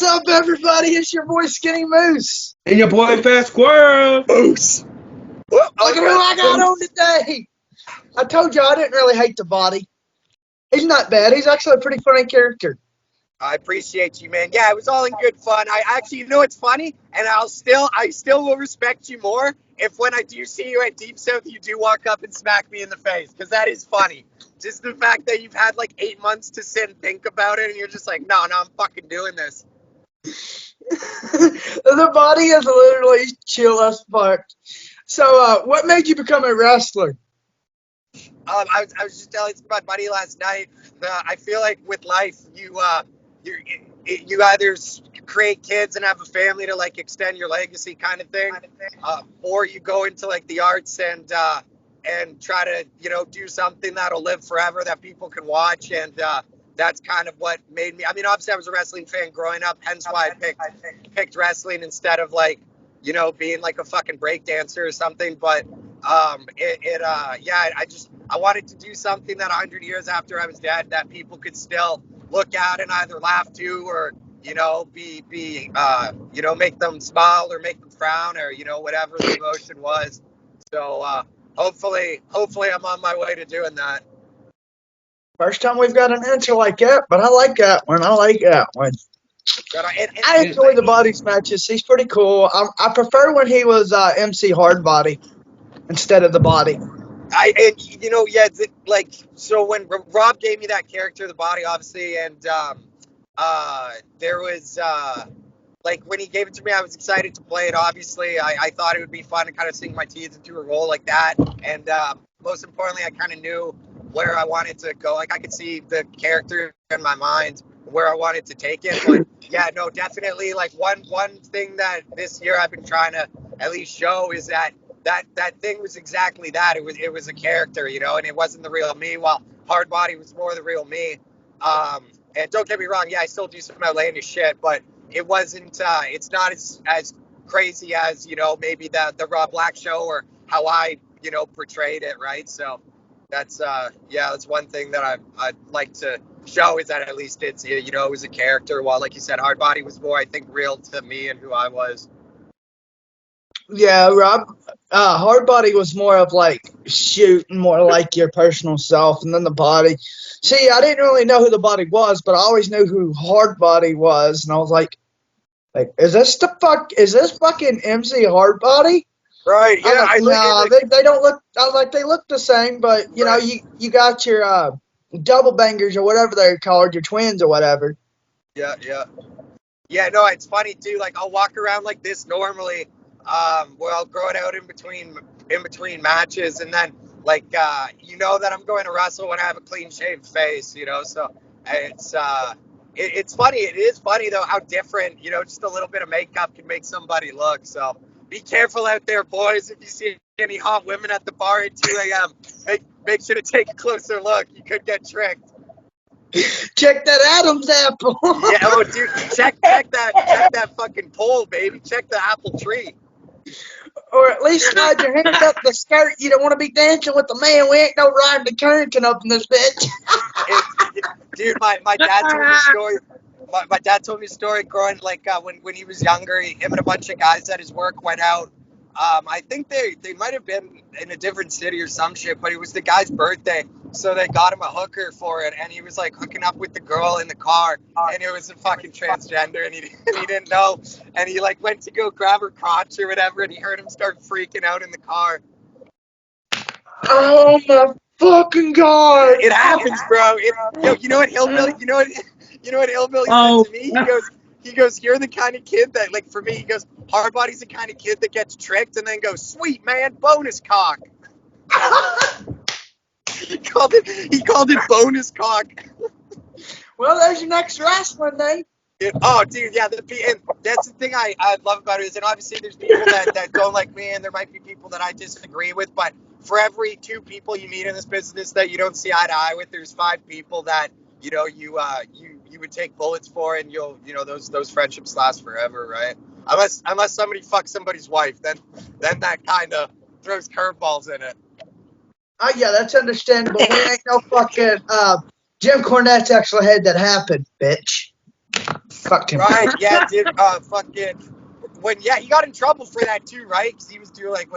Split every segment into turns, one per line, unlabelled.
up, everybody? It's your boy Skinny Moose.
And your boy Fat Squirrel.
Moose. Look at who I got on today. I told you I didn't really hate the body. He's not bad. He's actually a pretty funny character.
I appreciate you, man. Yeah, it was all in good fun. I actually, you know what's funny? And I still will respect you more if when I do see you at Deep South, you do walk up and smack me in the face, because that is funny. Just the fact that you've had like 8 months to sit and think about it, and you're just like, no, I'm fucking doing this.
The body is literally chill as fuck. So, what made you become a wrestler?
I was just telling my buddy last night. I feel like with life, you either create kids and have a family to like extend your legacy, kind of thing, or you go into like the arts and try to do something that'll live forever that people can watch. And that's kind of what made me. I mean, obviously, I was a wrestling fan growing up, hence why I picked wrestling instead of like being like a fucking break dancer or something. But I wanted to do something that 100 years after I was dead, that people could still look at and either laugh to, or make them smile or make them frown, or whatever the emotion was. So hopefully I'm on my way to doing that.
First time we've got an answer like that, but I like that one. I enjoy the bodies matches. He's pretty cool. I prefer when he was MC Hardbody instead of the body.
So when Rob gave me that character, the body, obviously, and there was like when he gave it to me, I was excited to play it. Obviously, I thought it would be fun to kind of sink my teeth into a role like that, and most importantly, I kind of knew where I wanted to go. Like I could see the character in my mind where I wanted to take it. But yeah, no, definitely. Like one thing that this year I've been trying to at least show is that thing was exactly that. It was a character, and it wasn't the real me. While Hardbody was more the real me. And don't get me wrong, yeah, I still do some outlandish shit, but it wasn't. It's not as crazy as maybe the Rob Black show or how I portrayed it, right? So that's that's one thing that I'd like to show, is that at least it's it was a character. While like you said, Hardbody was more, I think, real to me and who I was.
Yeah, Rob, Hardbody was more of like shooting, more like your personal self, and then the body. See, I didn't really know who the body was, but I always knew who Hardbody was, and I was like, is this fucking MC Hardbody?
Right. Yeah.
They don't look. I was like, they look the same, but you got your double bangers or whatever they're called, your twins or whatever.
Yeah. No, it's funny too. Like I'll walk around like this normally. Where I'll grow it out in between matches, and then like that I'm going to wrestle when I have a clean shaved face, so it's funny. It is funny though how different just a little bit of makeup can make somebody look. So be careful out there, boys. If you see any hot women at the bar at 2 a.m., make sure to take a closer look. You could get tricked.
Check that Adam's apple.
Yeah, dude, check that fucking pole, baby. Check the apple tree.
Or at least slide your hands up the skirt. You don't want to be dancing with the man. We ain't no riding the curtain up in this bitch.
Dude, my dad told me a story. My dad told me a story growing, like when he was younger. Him and a bunch of guys at his work went out. I think they might have been in a different city or some shit, but it was the guy's birthday, so they got him a hooker for it, and he was like hooking up with the girl in the car, and it was a fucking transgender, and he didn't know, and he like went to go grab her crotch or whatever, and he heard him start freaking out in the car.
Oh my fucking god!
It happens, bro. You know what hillbilly? You know what hillbilly said to me? He goes, you're the kind of kid that, like, for me, he goes, Hardbody's the kind of kid that gets tricked and then goes, sweet man, bonus cock. He called it bonus cock.
Well, there's your next wrestling day.
Oh, dude, yeah, and that's the thing I love about it is, and obviously there's people that don't like me, and there might be people that I disagree with, but for every 2 people you meet in this business that you don't see eye to eye with, there's 5 people that you would take bullets for, and those friendships last forever, right? Unless somebody fucks somebody's wife, then that kind of throws curveballs in it.
Oh yeah, that's understandable. We ain't no fucking Jim Cornette's actually had that happen, bitch. Fuck him.
Right, yeah, dude, fucking, he got in trouble for that too, right? Because he was doing like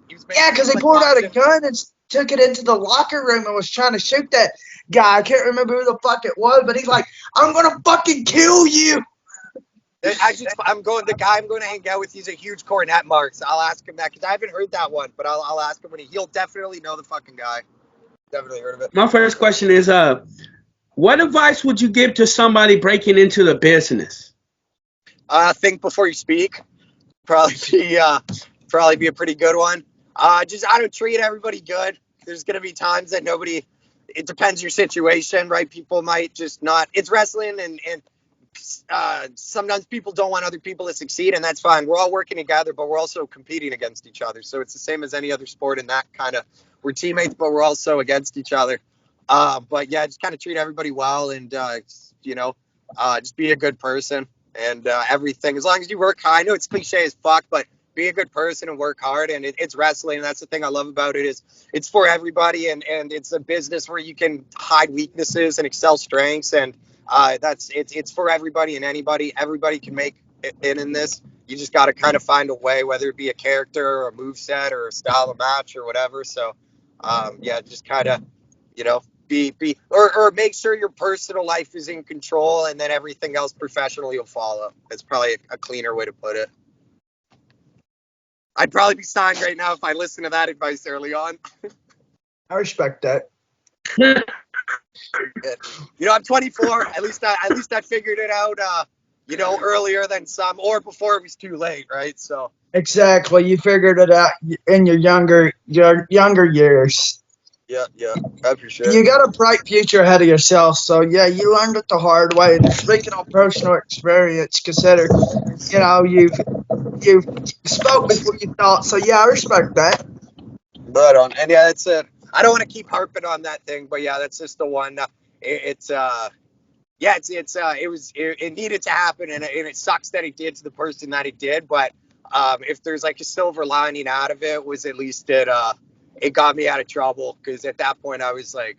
he was making
Yeah, because he
like
pulled out a
boxing.
gun and took it into the locker room and was trying to shoot that guy. I can't remember who the fuck it was, but he's like, I'm gonna fucking kill you.
The guy I'm going to hang out with, he's a huge Cornet mark, so I'll ask him that, because I haven't heard that one, but I'll ask him he'll definitely know the fucking guy. Definitely heard of it.
My first question is, what advice would you give to somebody breaking into the business?
Think before you speak. Probably be a pretty good one. I don't treat everybody good. There's gonna be times that it depends your situation, right? People might just not. It's wrestling, and sometimes people don't want other people to succeed, and that's fine. We're all working together, but we're also competing against each other. So it's the same as any other sport in that kind of, we're teammates, but we're also against each other. But yeah, just kind of treat everybody well, and just be a good person, and everything. As long as you work hard, I know it's cliche as fuck, but be a good person and work hard. And it's wrestling, and that's the thing I love about it, is it's for everybody, and it's a business where you can hide weaknesses and excel strengths, and it's for everybody and anybody. Everybody can make it in this. You just got to kind of find a way, whether it be a character or a move set or a style of match or whatever. So just kind of, or make sure your personal life is in control, and then everything else professionally will follow. It's probably a cleaner way to put it. I'd probably be signed right now if I listened to that advice early on.
I respect that.
I'm 24. At least I figured it out, earlier than some, or before it was too late, right? So
Exactly. You figured it out in your younger years.
yeah, I appreciate
You
it.
got a bright future ahead of yourself. So yeah, you learned it the hard way. And speaking on personal experience, consider, you've spoke before you thought. So yeah, I respect that.
But and yeah, that's it. I don't want to keep harping on that thing, but yeah, that's just the one. It needed to happen, and it sucks that it did to the person that it did. But if there's like a silver lining out of it, was at least it got me out of trouble, because at that point I was like,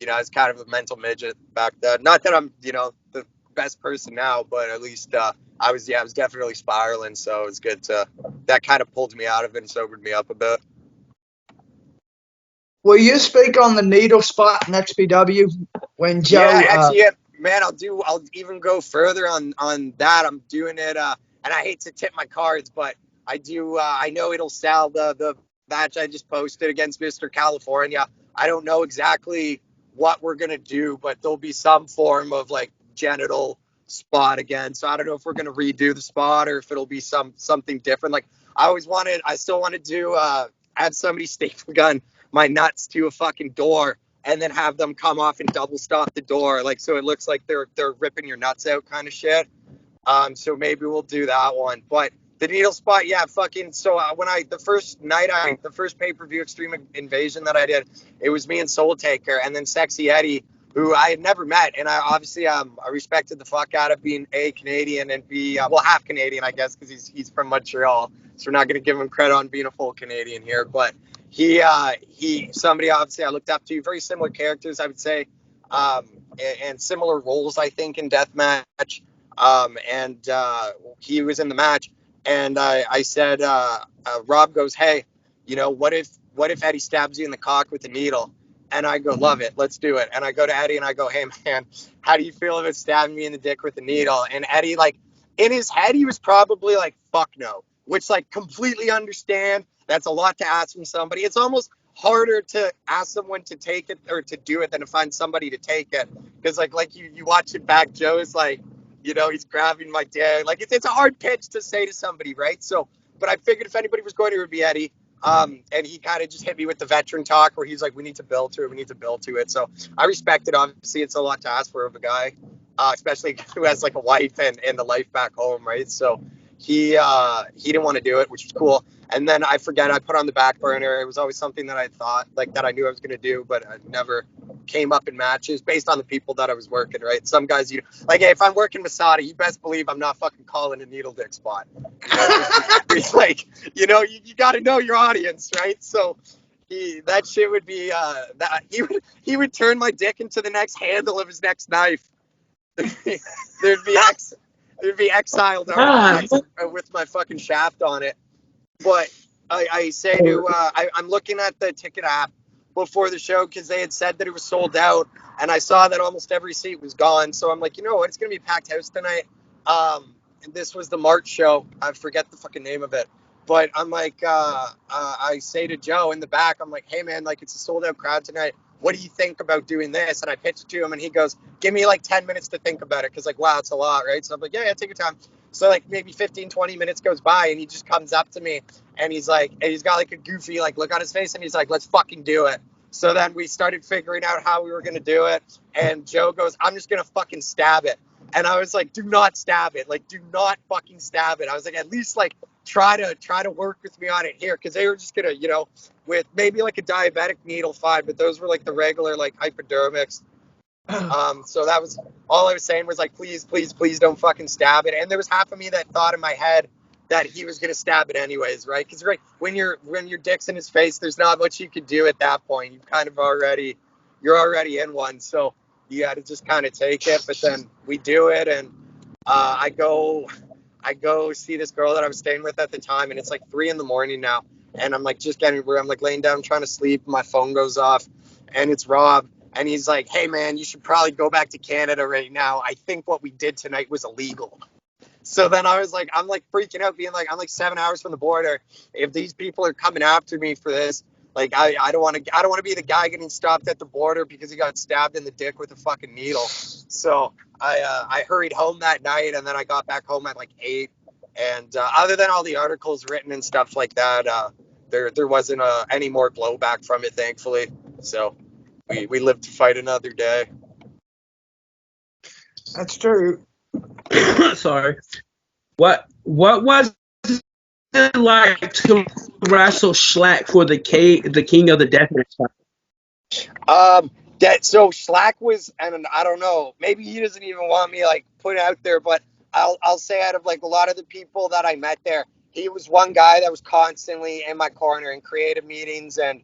I was kind of a mental midget back then. Not that I'm the best person now, but at least I was definitely spiraling. So it was good that kind of pulled me out of it and sobered me up a bit.
Will you speak on the needle spot in XPW when Joe?
Yeah, actually, yeah, man, I'll even go further on that. I'm doing it, and I hate to tip my cards, but I do. I know it'll sell the match I just posted against Mr. California. I don't know exactly what we're gonna do, but there'll be some form of like genital spot again. So I don't know if we're gonna redo the spot or if it'll be something different. Like I still wanted to have somebody staple gun my nuts to a fucking door, and then have them come off and double stop the door, like, so it looks like they're ripping your nuts out, kind of shit. So maybe we'll do that one. But the needle spot, yeah, fucking. So the first pay-per-view Extreme Invasion that I did, it was me and Soul Taker, and then Sexxy Eddy, who I had never met, and I obviously I respected the fuck out of being A, Canadian, and B, half Canadian, I guess, because he's from Montreal, so we're not going to give him credit on being a full Canadian here, but somebody obviously I looked up to. Very similar characters, I would say, and similar roles, I think, in deathmatch. And he was in the match, and I said, Rob goes, "Hey, what if Eddy stabs you in the cock with a needle?" And I go, "Love it, let's do it." And I go to Eddy and I go, "Hey man, how do you feel about stabbing me in the dick with a needle?" And Eddy, like, in his head, he was probably like, "Fuck no," which, like, completely understand. That's a lot to ask from somebody. It's almost harder to ask someone to take it or to do it than to find somebody to take it. Because like you watch it back, Joe is like, he's grabbing my dick. Like, it's a hard pitch to say to somebody, right? So, but I figured if anybody was going to, it would be Eddy. And he kind of just hit me with the veteran talk where he's like, we need to build to it. So I respect it. Obviously, it's a lot to ask for of a guy, especially who has like a wife and the life back home, right? So he didn't want to do it, which was cool. And then I put on the back burner. It was always something that I thought, like, that I knew I was going to do, but I never came up in matches based on the people that I was working, right? Some guys, like, hey, if I'm working Masada, you best believe I'm not fucking calling a needle dick spot. It's like, you got to know your audience, right? So that shit would be, he would turn my dick into the next handle of his next knife. there'd be exiled
Ah,
artifacts with my fucking shaft on it. But I say to I'm looking at the ticket app before the show because they had said that it was sold out, and I saw that almost every seat was gone. So I'm like, you know what? It's gonna be a packed house tonight. And this was the March show. I forget the fucking name of it. But I'm like, I say to Joe in the back, I'm like, hey man, like it's a sold out crowd tonight. What do you think about doing this? And I pitched it to him, and he goes, give me like 10 minutes to think about it, because like, wow, it's a lot, right? So I'm like, yeah, take your time. So like maybe 15, 20 minutes goes by, and he just comes up to me, and he's like, and he's got like a goofy like look on his face, and he's like, let's fucking do it. So then we started figuring out how we were gonna do it, and Joe goes, I'm just gonna fucking stab it. And I was like, do not stab it, like do not fucking stab it. I was like, at least like try to work with me on it here, because they were just gonna, you know, with maybe like a diabetic needle, fine, but those were like the regular like hypodermics. So that was all I was saying was like, please, please, please don't fucking stab it. And there was half of me that thought in my head that he was gonna stab it anyways, right? Because right when your dick's in his face, there's not much you could do at that point. You're already in one, so you got to just kind of take it. But then we do it, and I go see this girl that I was staying with at the time, and it's like 3 a.m. now, and I'm like I'm like laying down trying to sleep. My phone goes off, and it's Rob. And he's like, hey, man, you should probably go back to Canada right now. I think what we did tonight was illegal. So then I was like, I'm like freaking out, being like, I'm like 7 hours from the border. If these people are coming after me for this, like, I don't want to be the guy getting stopped at the border because he got stabbed in the dick with a fucking needle. So I hurried home that night, and then I got back home at like 8. And other than all the articles written and stuff like that, there wasn't any more blowback from it, thankfully. So we lived to fight another day.
That's true.
sorry. What was it like to wrestle Shlak for the king of the death match?
So Shlak was, and I don't know, maybe he doesn't even want me like put out there, but I'll say out of like a lot of the people that I met there, he was one guy that was constantly in my corner in creative meetings and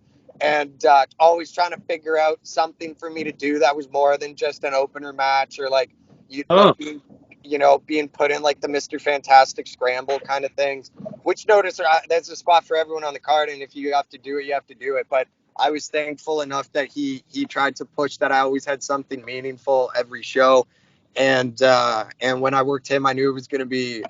always trying to figure out something for me to do that was more than just an opener match, or like being, being put in like the Mr. Fantastic Scramble kind of things. Which notice there's a spot for everyone on the card, and if you have to do it, you have to do it. But I was thankful enough that he tried to push that I always had something meaningful every show, and when I worked him, I knew it was gonna be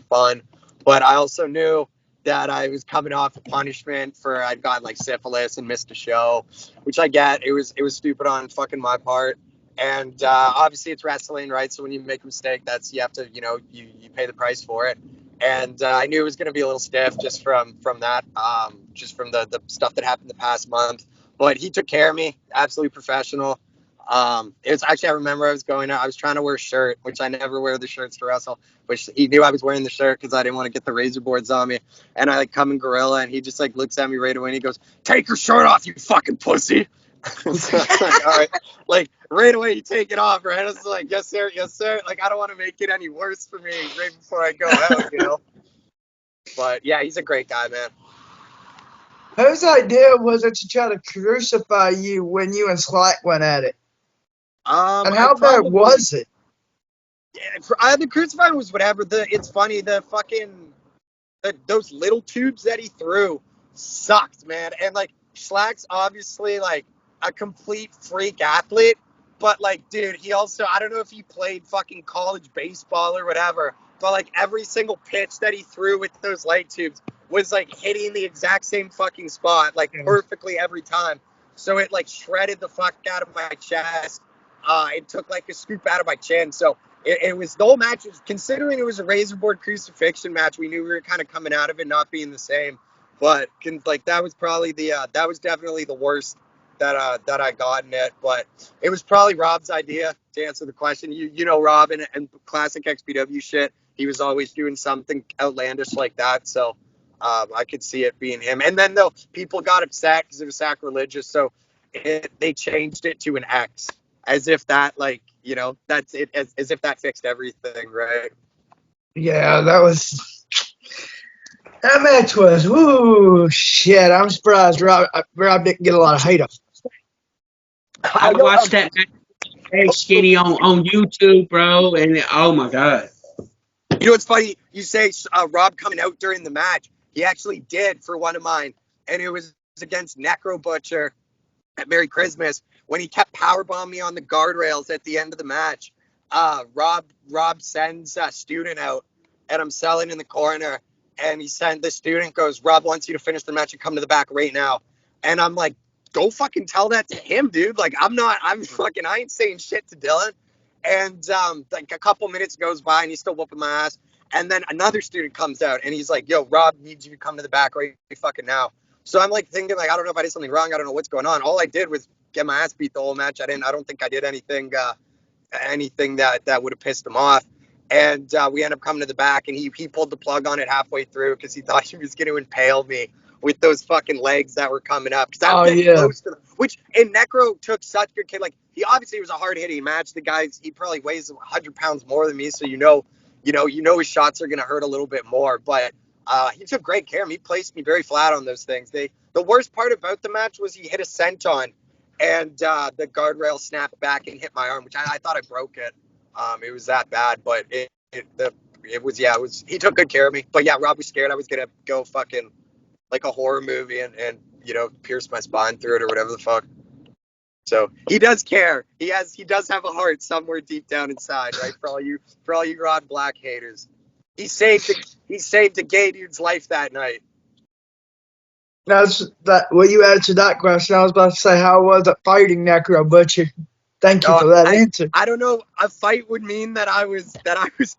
fun. But I also knew that I was coming off a punishment for I'd gotten like syphilis and missed a show, which I get. It was stupid on fucking my part. And obviously it's wrestling, right? So when you make a mistake, you have to, you pay the price for it. And I knew it was going to be a little stiff just from that, just from the stuff that happened the past month. But he took care of me, absolutely professional. It was actually, I remember I was trying to wear a shirt, which I never wear the shirts to wrestle, which he knew I was wearing the shirt because I didn't want to get the razor boards on me. And I like come in gorilla, and he just like looks at me right away, and he goes, "Take your shirt off, you fucking pussy." So I was like, all right, like right away you take it off, right? I was like, yes sir, yes sir. Like I don't want to make it any worse for me right before I go out, But yeah, he's a great guy, man.
Whose idea was it to try to crucify you when you and Shlak went at it? And how bad was it?
Yeah, the crucifying was whatever. It's funny, those little tubes that he threw sucked, man. And like Shlak's obviously like a complete freak athlete, but like, dude, he also, I don't know if he played fucking college baseball or whatever, but like every single pitch that he threw with those light tubes was like hitting the exact same fucking spot, like perfectly every time. So it like shredded the fuck out of my chest. It took like a scoop out of my chin. So it was, the whole match, considering it was a razor board crucifixion match, we knew we were kind of coming out of it not being the same. But like that was probably that was definitely the worst that I got in it. But it was probably Rob's idea, to answer the question. You know Rob, and classic XPW shit, he was always doing something outlandish like that. So I could see it being him. And then though, people got upset because it was sacrilegious, so they changed it to an X, as if that that's it, as if that fixed everything, right?
Yeah, that match was, ooh, shit. I'm surprised Rob didn't get a lot of hate.
I watched that match Hey, Skinny on YouTube, bro, and oh my god.
You know what's funny? You say Rob coming out during the match. He actually did for one of mine, and it was against Necro Butcher at Merry Christmas when he kept powerbombing me on the guardrails at the end of the match. Rob sends a student out, and I'm selling in the corner, and the student goes, Rob wants you to finish the match and come to the back right now. And I'm like, go fucking tell that to him, dude. Like, I ain't saying shit to Dylan. And like a couple minutes goes by and he's still whooping my ass. And then another student comes out and he's like, yo, Rob needs you to come to the back right fucking now. So I'm like thinking, like, I don't know if I did something wrong. I don't know what's going on. All I did was get my ass beat the whole match. I don't think I did anything that would have pissed him off. And we end up coming to the back, and he pulled the plug on it halfway through because he thought he was going to impale me with those fucking legs that were coming up. Because I'm getting close to them. Which, and Necro took such good care. Like, he obviously was a hard-hitting match. The guy, he probably weighs 100 pounds more than me, so you know his shots are going to hurt a little bit more. But he took great care of me. He placed me very flat on those things. The worst part about the match was he hit a senton, and the guardrail snapped back and hit my arm, which I thought I broke it. It was that bad, but it was he took good care of me. But yeah, Rob was scared I was gonna go fucking like a horror movie and pierce my spine through it or whatever the fuck. So he does care. He does have a heart somewhere deep down inside, right? For all you Rod Black haters. He saved a gay dude's life that night.
That's that. Well, you answered that question. I was about to say, how was it fighting Necro Butcher? Thank you for that answer.
I don't know. A fight would mean that I was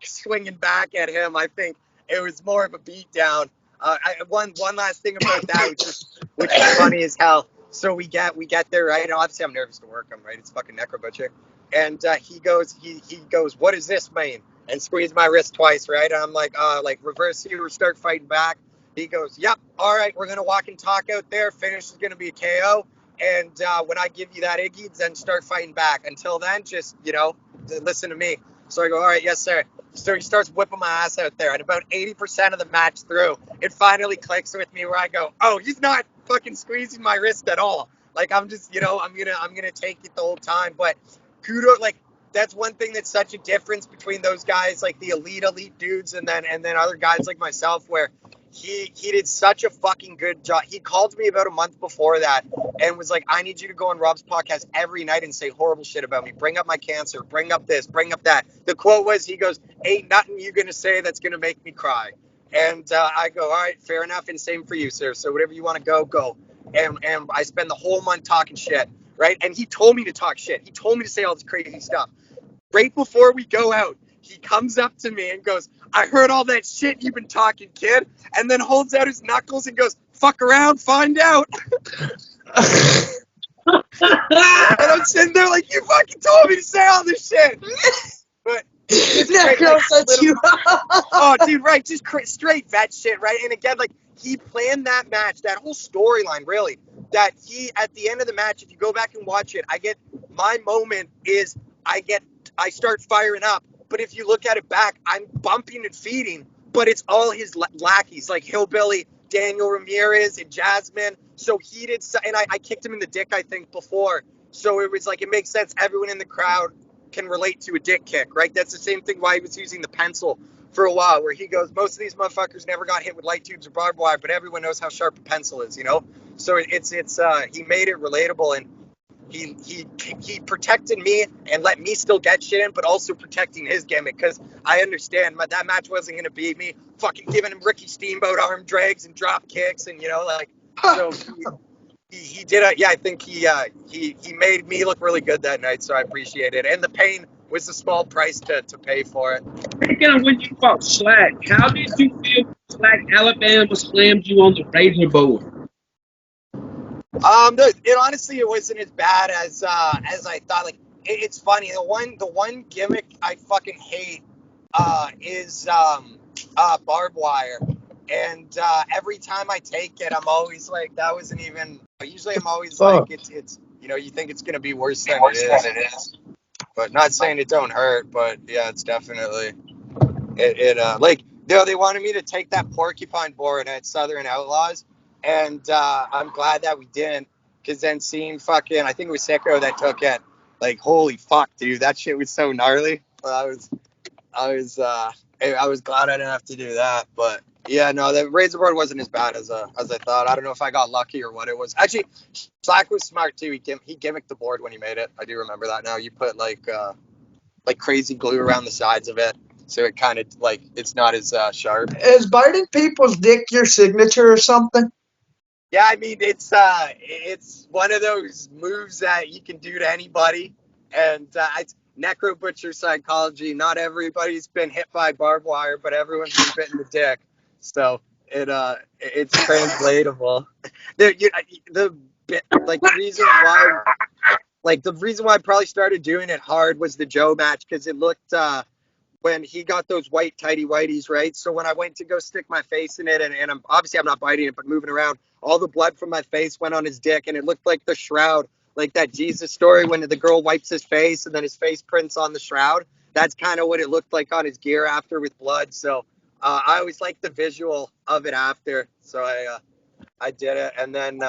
swinging back at him. I think it was more of a beatdown. One last thing about that, which is funny as hell. So we get there, right? And obviously I'm nervous to work him, right? It's fucking Necro Butcher. And he goes, what does this mean? And squeeze my wrist twice, right? And I'm like reverse you or start fighting back. He goes, yep, all right, we're gonna walk and talk out there. Finish is gonna be a KO. And when I give you that Iggy, then start fighting back. Until then, just, listen to me. So I go, all right, yes, sir. So he starts whipping my ass out there. And about 80% of the match through, it finally clicks with me where I go, oh, he's not fucking squeezing my wrist at all. Like, I'm just, I'm gonna take it the whole time. But kudos, like, that's one thing that's such a difference between those guys, like the elite dudes, and then other guys like myself, where he did such a fucking good job. He called me about a month before that and was like, I need you to go on Rob's podcast every night and say horrible shit about me. Bring up my cancer. Bring up this. Bring up that. The quote was, he goes, ain't nothing you gonna say that's gonna make me cry. And I go, all right, fair enough. And same for you, sir. So whatever you want to go. And I spend the whole month talking shit, right? And he told me to talk shit. He told me to say all this crazy stuff. Right before we go out, he comes up to me and goes, I heard all that shit you've been talking, kid. And then holds out his knuckles and goes, fuck around, find out. And I'm sitting there like, you fucking told me to say all this shit. But
Necro set you up.
Oh, dude, right. Just straight vet shit, right? And again, like, he planned that match, that whole storyline, really. That he, at the end of the match, if you go back and watch it, my moment is I start firing up. But if you look at it back, I'm bumping and feeding, but it's all his lackeys, like Hillbilly, Daniel Ramirez, and Jasmine. So he did, and I kicked him in the dick, I think, before. So it was like, it makes sense. Everyone in the crowd can relate to a dick kick, right? That's the same thing why he was using the pencil for a while, where he goes, most of these motherfuckers never got hit with light tubes or barbed wire, but everyone knows how sharp a pencil is, So it's he made it relatable, and he protected me and let me still get shit in, but also protecting his gimmick, because I understand that match wasn't going to beat me. Fucking giving him Ricky Steamboat arm drags and drop kicks, and so he did it. Yeah, I think he made me look really good that night, so I appreciate it. And the pain was a small price to pay for it.
Speaking of when you fought Shlak, how did you feel when Shlak Alabama slammed you on the razor board?
It wasn't as bad as I thought. Like, it's funny. The one gimmick I fucking hate is barbed wire, and every time I take it, I'm always like, that wasn't even. Usually, I'm always like, it's you think it's gonna be worse than it is. But not saying it don't hurt, but yeah, it's definitely like they wanted me to take that porcupine board at Southern Outlaws. And I'm glad that we didn't, because then seeing fucking, I think it was Sicko that took it, Like, holy fuck, dude, that shit was so gnarly. I was glad I didn't have to do that. But yeah, no, the razor board wasn't as bad as I thought. I don't know if I got lucky or what it was. Actually, Shlak was smart too. He gimmicked the board when he made it. I do remember that now. You put like crazy glue around the sides of it, so it kind of like it's not as sharp.
Is biting people's dick your signature or something?
Yeah, I mean it's one of those moves that you can do to anybody, and it's necro butcher psychology. Not everybody's been hit by barbed wire, but everyone's been bitten the dick, so it's translatable. The bit, like the reason why the reason why I probably started doing it hard was the Joe match because it looked when he got those white tighty whities, right? So when I went to go stick my face in it, and I'm not biting it, but moving around, all the blood from my face went on his dick, and it looked like the shroud, like that Jesus story when the girl wipes his face and then his face prints on the shroud. That's kind of what it looked like on his gear after with blood. So I always liked the visual of it after. So I did it, and then.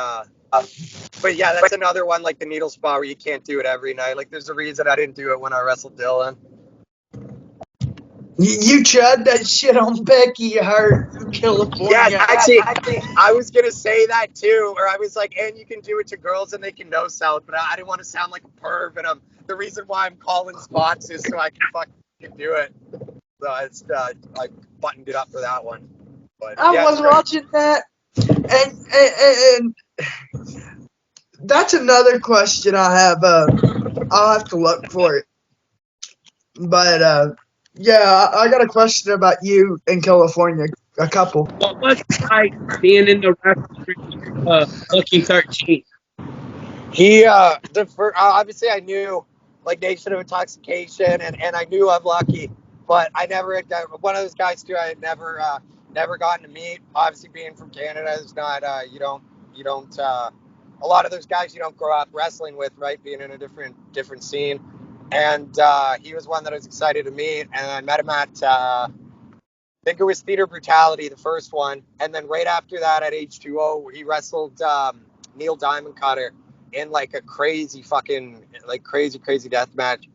But yeah, that's another one like the needle spa where you can't do it every night. Like there's a reason I didn't do it when I wrestled Dylan.
You tried that shit on Becky, you heard, in
Yes,
California.
actually, I was gonna say that too, or I was like, and you can do it to girls and they can no sell it, but I didn't want to sound like a perv, and the reason why I'm calling spots is so I can fucking do it. So it's I buttoned it up for that one. But
I
yeah,
was watching that, and that's another question I have. I'll have to look for it. But yeah, I got a question about you in California. A couple.
What was it like being in the wrestling Lucky 13?
he the first, obviously I knew like Nation of Intoxication and I knew I'm lucky, but I never had one of those guys too. I had never gotten to meet. Obviously, being from Canada is not you don't a lot of those guys you don't grow up wrestling with, right? Being in a different scene, and he was one that I was excited to meet, and I met him at. I think it was Theater Brutality, the first one, and then right after that at H2O, he wrestled Neil Diamond Cutter in like a crazy fucking crazy death match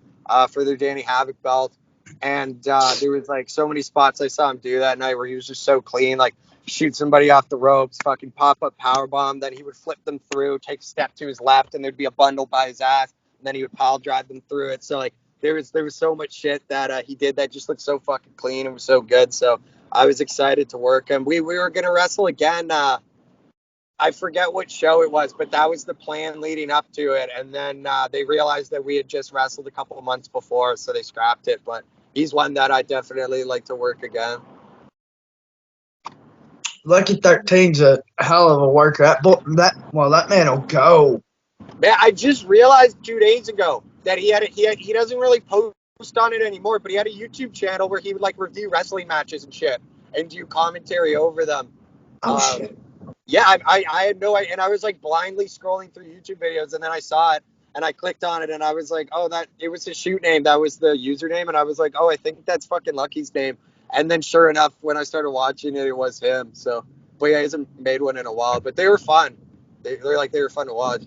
for their Danny Havoc belt, and there was like so many spots I saw him do that night where he was just so clean, like shoot somebody off the ropes, fucking pop up power bomb, then he would flip them through, take a step to his left, and there'd be a bundle by his ass, and then he would pile drive them through it. So like there was so much shit that he did that just looked so fucking clean and was so good. So I was excited to work him. We were gonna wrestle again. I forget what show it was, but that was the plan leading up to it. And then they realized that we had just wrestled a couple of months before, so they scrapped it. But he's one that I definitely like to work again.
Lucky 13's a hell of a worker. That man will go.
Man, I just realized 2 days ago that he doesn't really post on it anymore, but he had a YouTube channel where he would like review wrestling matches and shit and do commentary over them.
Shit.
Yeah, I had no idea, and I was like blindly scrolling through YouTube videos, and then I saw it, and I clicked on it, and I was like, oh, that it was his shoot name, that was the username, and I was like, oh, I think that's fucking Lucky's name, and then sure enough, when I started watching it, it was him. So, but yeah, he hasn't made one in a while, but they were fun. They were fun to watch.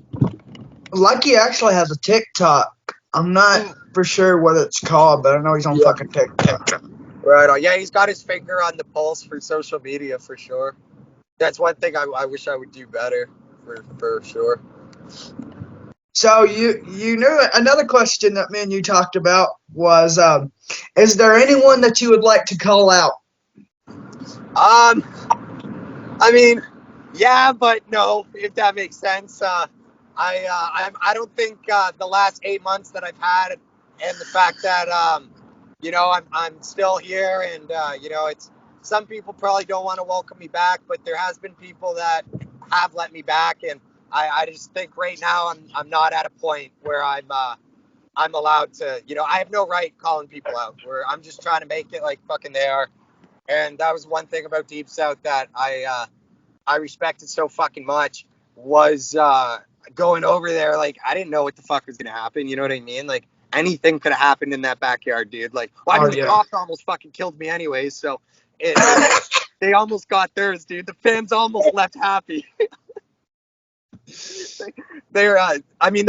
Lucky actually has a TikTok. I'm not for sure what it's called, but I know he's on fucking TikTok.
Right on. Yeah, he's got his finger on the pulse for social media for sure. That's one thing I wish I would do better for sure.
So you knew another question that me and you talked about was, is there anyone that you would like to call out?
I mean, yeah, but no, if that makes sense. I don't think the last 8 months that I've had, and the fact that I'm still here, and it's some people probably don't want to welcome me back, but there has been people that have let me back, and I just think right now I'm not at a point where I'm allowed to, I have no right calling people out. Where I'm just trying to make it like fucking they are, and that was one thing about Deep South that I respected so fucking much was going over there. Like I didn't know what the fuck was gonna happen. You know what I mean? Like anything could have happened in that backyard, dude. Like, the cops almost fucking killed me anyways. So they almost got theirs, dude. The fans almost left happy. They're, I mean,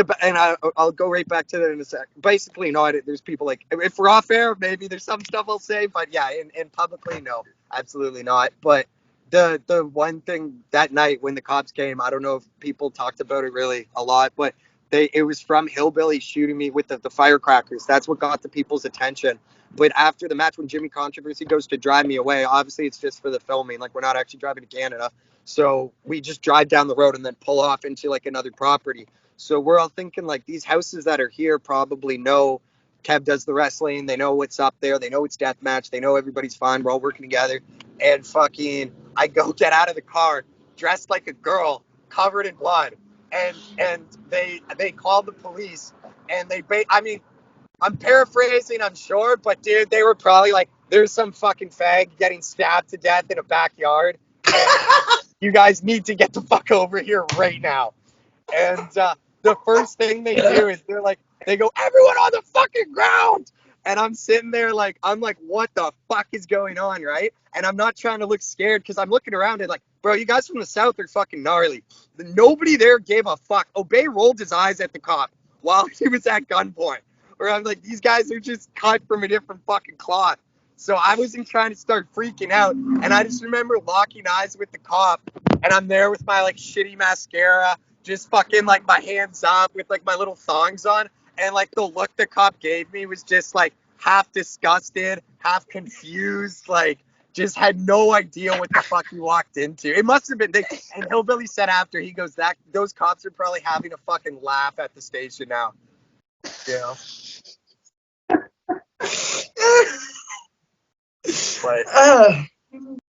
I'll go right back to that in a sec. Basically, no, there's people like, if we're off air, maybe there's some stuff I'll say, but yeah, in publicly, no, absolutely not. But the one thing that night when the cops came, I don't know if people talked about it really a lot, but it was from hillbillies shooting me with the firecrackers. That's what got the people's attention. But after the match, when Jimmy Controversy goes to drive me away, obviously it's just for the filming. Like, we're not actually driving to Canada. So we just drive down the road and then pull off into like another property. So we're all thinking like these houses that are here probably know Kev does the wrestling. They know what's up there. They know it's deathmatch. They know everybody's fine. We're all working together. And fucking, I go get out of the car dressed like a girl, covered in blood. And they called the police. And I mean, I'm paraphrasing, I'm sure, but dude, they were probably like, there's some fucking fag getting stabbed to death in a backyard. And you guys need to get the fuck over here right now. And the first thing they do is they go, everyone on the fucking ground. And I'm sitting there I'm like, what the fuck is going on, right? And I'm not trying to look scared because I'm looking around and like, bro, you guys from the South are fucking gnarly. Nobody there gave a fuck. Obey rolled his eyes at the cop while he was at gunpoint. Where I'm like, these guys are just cut from a different fucking cloth. So I wasn't trying to start freaking out. And I just remember locking eyes with the cop. And I'm there with my like shitty mascara, just fucking like my hands up with like my little thongs on. And like the look the cop gave me was just like half disgusted, half confused, like just had no idea what the fuck he walked into. It must have been, and Hillbilly said after, he goes, those cops are probably having a fucking laugh at the station now. You know? But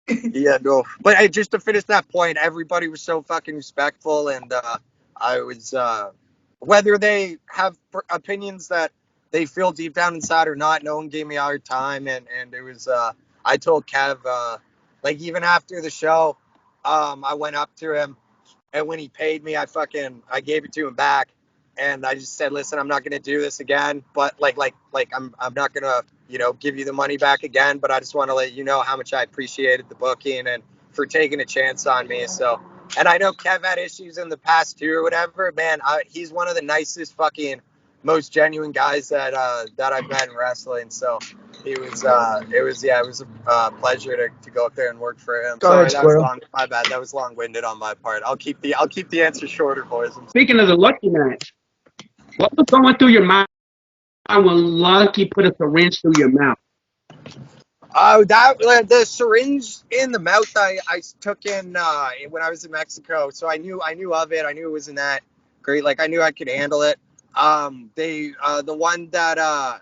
yeah, no. But just to finish that point, everybody was so fucking respectful, and I was whether they have opinions that they feel deep down inside or not, no one gave me a hard time, and it was I told Kev like even after the show, I went up to him, and when he paid me, I gave it to him back. And I just said, listen, I'm not going to do this again, but I'm not going to, give you the money back again, but I just want to let you know how much I appreciated the booking and for taking a chance on me. So, and I know Kev had issues in the past too or whatever, man, he's one of the nicest fucking most genuine guys that I've met in wrestling. So it was a pleasure to go up there and work for him.
Go ahead,
Sorry, that was
Squirrel.
long. My bad. That was long-winded on my part. I'll keep the answer shorter, boys.
Speaking of the Lucky match, what was going through your mind when Lucky put a syringe through your mouth?
The syringe in the mouth I took in when I was in Mexico, so I knew of it. I knew it wasn't that great. Like I knew I could handle it. The one that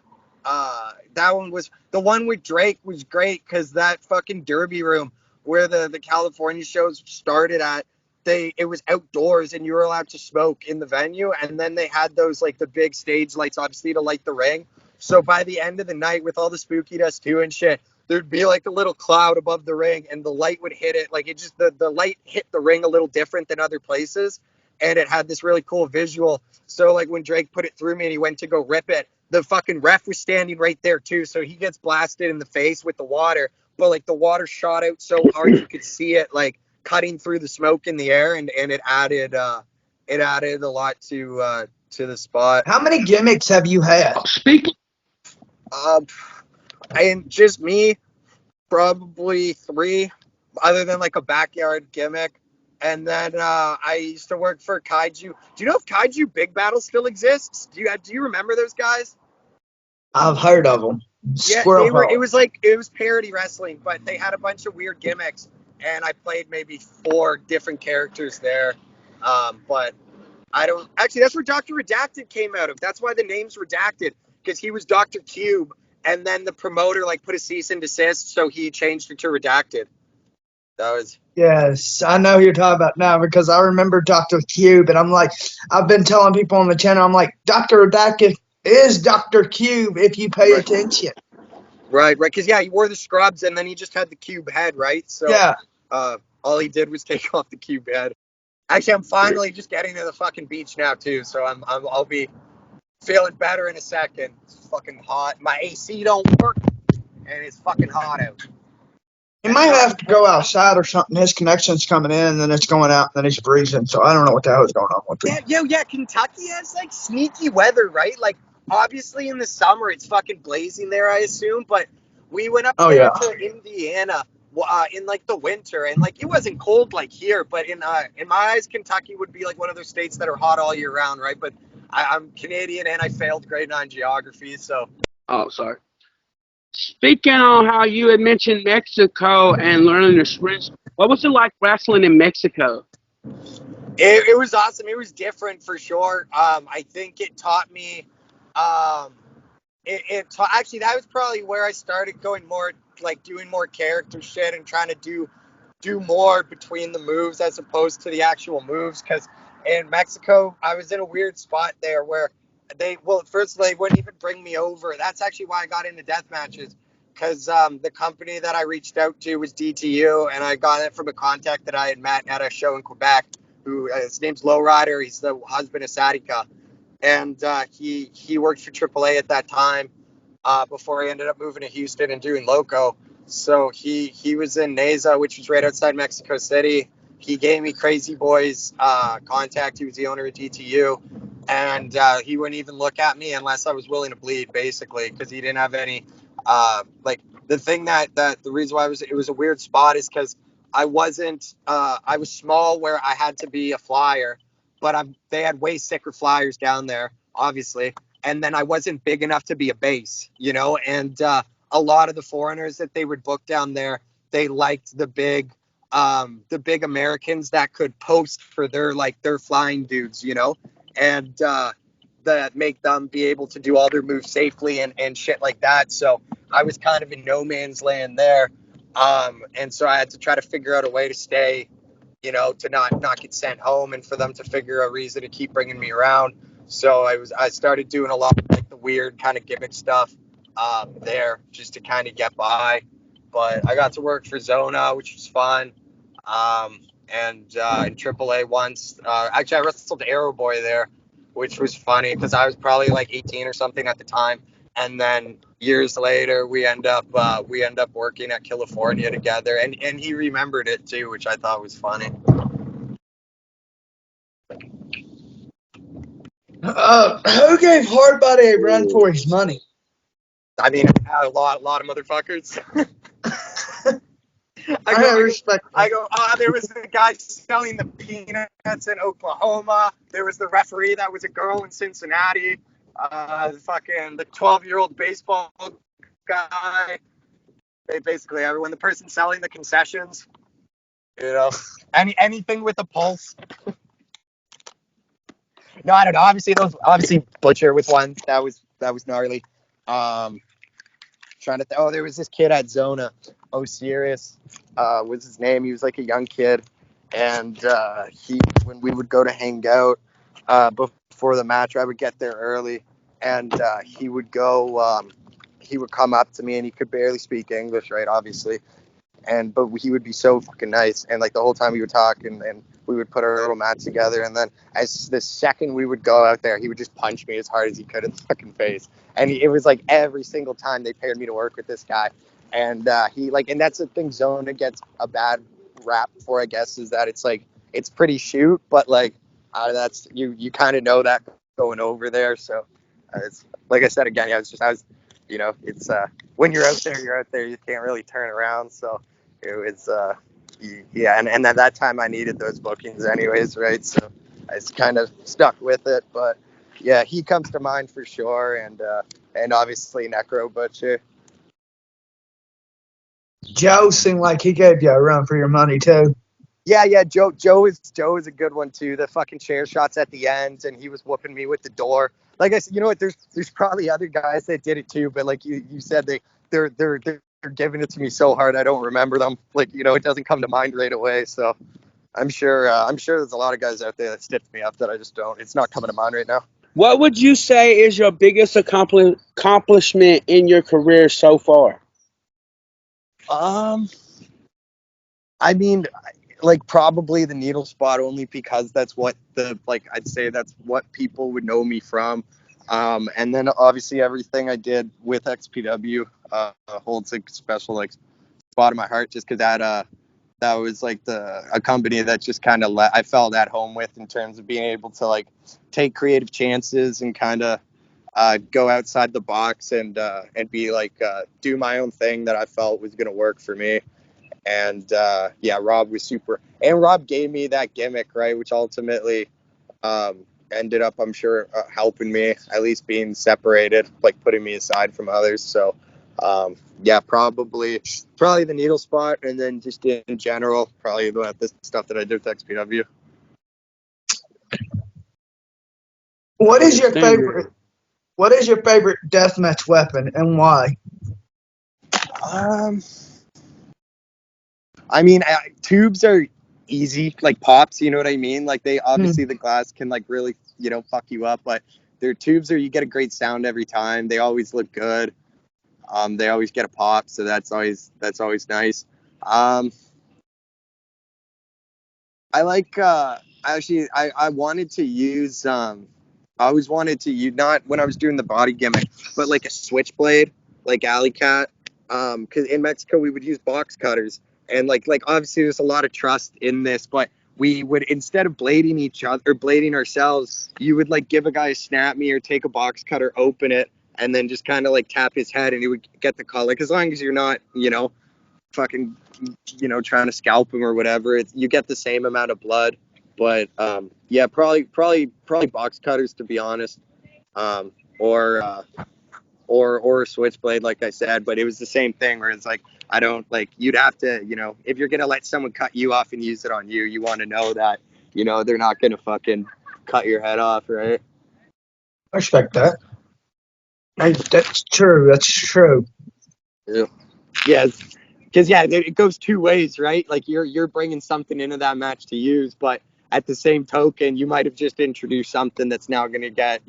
one was the one with Drake was great because that fucking Derby room where the California shows started at, it was outdoors and you were allowed to smoke in the venue, and then they had those like the big stage lights obviously to light the ring. So by the end of the night with all the spooky dust too and shit, there'd be like a little cloud above the ring and the light would hit it. Like it just, the light hit the ring a little different than other places. And it had this really cool visual. So like when Drake put it through me and he went to go rip it, the fucking ref was standing right there too. So he gets blasted in the face with the water, but like the water shot out so hard you could see it like cutting through the smoke in the air, and it added a lot to the spot.
How many gimmicks have you had?
Speaking.
And just me, probably 3, other than like a backyard gimmick. And then I used to work for Kaiju. Do you know if Kaiju Big Battle still exists? Do you remember those guys?
I've heard of them.
Yeah,
Squirrel.
it was parody wrestling, but they had a bunch of weird gimmicks, and I played maybe 4 different characters there. But I don't actually. That's where Dr. Redacted came out of. That's why the name's Redacted, because he was Dr. Cube, and then the promoter like put a cease and desist, so he changed it to Redacted. That was.
Yes, I know who you're talking about now because I remember Dr. Cube, and I'm like, I've been telling people on the channel, I'm like, Dr. Redacted is Dr. Cube if you pay attention.
Right, because yeah, he wore the scrubs and then he just had the cube head, right? So
yeah,
all he did was take off the cube head. Actually, I'm finally just getting to the fucking beach now too, so I'll be feeling better in a second. It's fucking hot. My AC don't work, and it's fucking hot out.
He might have to go outside or something. His connection's coming in, and then it's going out, and then he's freezing. So I don't know what the hell is going on with it.
Yeah. Kentucky has like sneaky weather, right? Like obviously in the summer it's fucking blazing there, I assume. But we went up
Oh,
there
yeah.
to Indiana in like the winter, and like it wasn't cold like here. But in my eyes, Kentucky would be like one of those states that are hot all year round, right? But I'm Canadian and I failed grade 9 geography, so.
Oh, sorry. Speaking on how you had mentioned Mexico and learning the sprints, what was it like wrestling in Mexico?
It was awesome. It was different for sure. I think it taught me. Actually, that was probably where I started going more like doing more character shit and trying to do more between the moves as opposed to the actual moves. Because in Mexico, I was in a weird spot there where first they wouldn't even bring me over. That's actually why I got into death matches. Because the company that I reached out to was DTU, and I got it from a contact that I had met at a show in Quebec. Who his name's Lowrider. He's the husband of Sadika, and he worked for AAA at that time before he ended up moving to Houston and doing Loco. So he was in Neza, which was right outside Mexico City. He gave me Crazy Boy's contact. He was the owner of DTU, and he wouldn't even look at me unless I was willing to bleed, basically, because he didn't have any like the thing that the reason why it was a weird spot is because I wasn't I was small where I had to be a flyer, but they had way sicker flyers down there, obviously. And then I wasn't big enough to be a base, and a lot of the foreigners that they would book down there, they liked the big Americans that could post for their flying dudes, and that make them be able to do all their moves safely and shit like that. So I was kind of in no man's land there. And so I had to try to figure out a way to stay, to not get sent home and for them to figure a reason to keep bringing me around. So I started doing a lot of like the weird kind of gimmick stuff there just to kind of get by. But I got to work for Zona, which was fun. And in AAA once, actually I wrestled Arrow Boy there, which was funny because I was probably like 18 or something at the time. And then years later, we end up working at Killafornia together, and he remembered it too, which I thought was funny.
Who gave Hardbody a run for his money?
I mean, a lot of motherfuckers. I go, there was the guy selling the peanuts in Oklahoma. There was the referee that was a girl in Cincinnati. The 12-year-old baseball guy. Basically everyone. The person selling the concessions. Anything with a pulse. No, I don't know. Obviously Butcher was one that was gnarly. Trying to there was this kid at Zona. Osiris was his name. He was like a young kid, and when we would go to hang out before the match, I would get there early, and he would come up to me, and he could barely speak English, right? Obviously, but he would be so fucking nice, and like the whole time we would talk, and we would put our little mat together, and then as the second we would go out there, he would just punch me as hard as he could in the fucking face, and it was like every single time they paired me to work with this guy, and and that's the thing Zona gets a bad rap for, I guess, is that it's pretty shoot, but like that's you kind of know that going over there, so it's like I said again, it's when you're out there, you can't really turn around, so. It was, and at that time I needed those bookings anyways, right? So I just kind of stuck with it. But yeah, he comes to mind for sure, and obviously Necro Butcher.
Joe seemed like he gave you a run for your money too.
Yeah. Joe is a good one too. The fucking chair shots at the end, and he was whooping me with the door. Like I said, you know what? There's probably other guys that did it too, but like you said, they're giving it to me so hard I don't remember them. Like it doesn't come to mind right away. So I'm sure there's a lot of guys out there that stitched me up that I just don't. It's not coming to mind right now.
What would you say is your biggest accomplishment in your career so far?
I mean, like probably the needle spot, only because that's what I'd say that's what people would know me from. And then obviously everything I did with XPW holds a special spot in my heart, just because that was like a company that just kind of I felt at home with, in terms of being able to like take creative chances and kind of go outside the box and be like do my own thing that I felt was gonna work for me. And yeah, Rob was super, and Rob gave me that gimmick, right, which ultimately ended up, I'm sure, helping me, at least being separated, like putting me aside from others. So yeah, probably the needle spot, and then just in general, probably the stuff that I did with XPW.
What is your favorite? What is your favorite deathmatch weapon and why?
I mean, tubes are easy, like pops, you know what I mean? Like, they obviously, the glass can like really, fuck you up, but their tubes you get a great sound every time. They always look good. They always get a pop, so that's always nice. I like actually I wanted to use I always wanted to use, not when I was doing the body gimmick, but like a switchblade, like Alley Cat. Because in Mexico we would use box cutters, and like obviously there's a lot of trust in this, but we would, instead of blading each other or blading ourselves, you would like give a guy a snap me or take a box cutter, open it, and then just kind of like tap his head, and he would get the color. Like, as long as you're not, fucking, trying to scalp him or whatever, you get the same amount of blood. But yeah, probably box cutters, to be honest, or a switchblade, like I said. But it was the same thing, where it's like, I don't like, you'd have to, if you're gonna let someone cut you off and use it on you, you want to know that, they're not gonna fucking cut your head off, right?
I respect that. That's true. That's true.
Yeah, because it goes two ways, right? Like, you're bringing something into that match to use, but at the same token, you might have just introduced something that's now going to get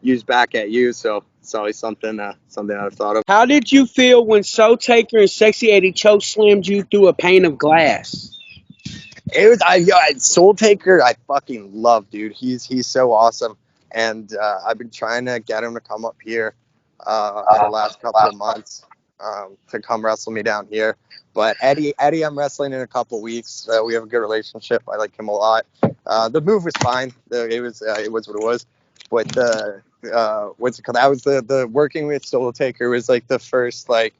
used back at you. So it's always something I've thought of.
How did you feel when Soul Taker and Sexy Eddie choke slammed you through a pane of glass?
It was Soul Taker. I fucking love, dude. He's so awesome, and I've been trying to get him to come up here the last couple of months. To come wrestle me down here. But Eddy, I'm wrestling in a couple weeks. We have a good relationship. I like him a lot. The move was fine. It was what it was. But what's it called? That was the working with Soul Taker was like the first like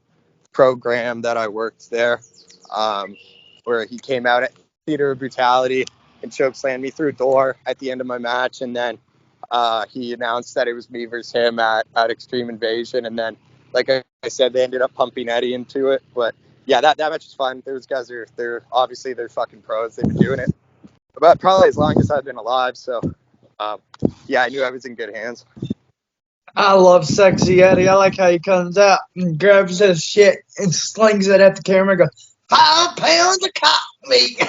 program that I worked there, where he came out at Theater of Brutality and chokeslammed me through a door at the end of my match, and then he announced that it was me versus him at Extreme Invasion, and then, like I said, they ended up pumping Eddy into it. But yeah, that match was fun. Those guys they're obviously fucking pros. They've been doing it about probably as long as I've been alive. So yeah, I knew I was in good hands.
I love Sexy Eddie. I like how he comes out and grabs his shit and slings it at the camera and goes, 5 pounds of cop meat.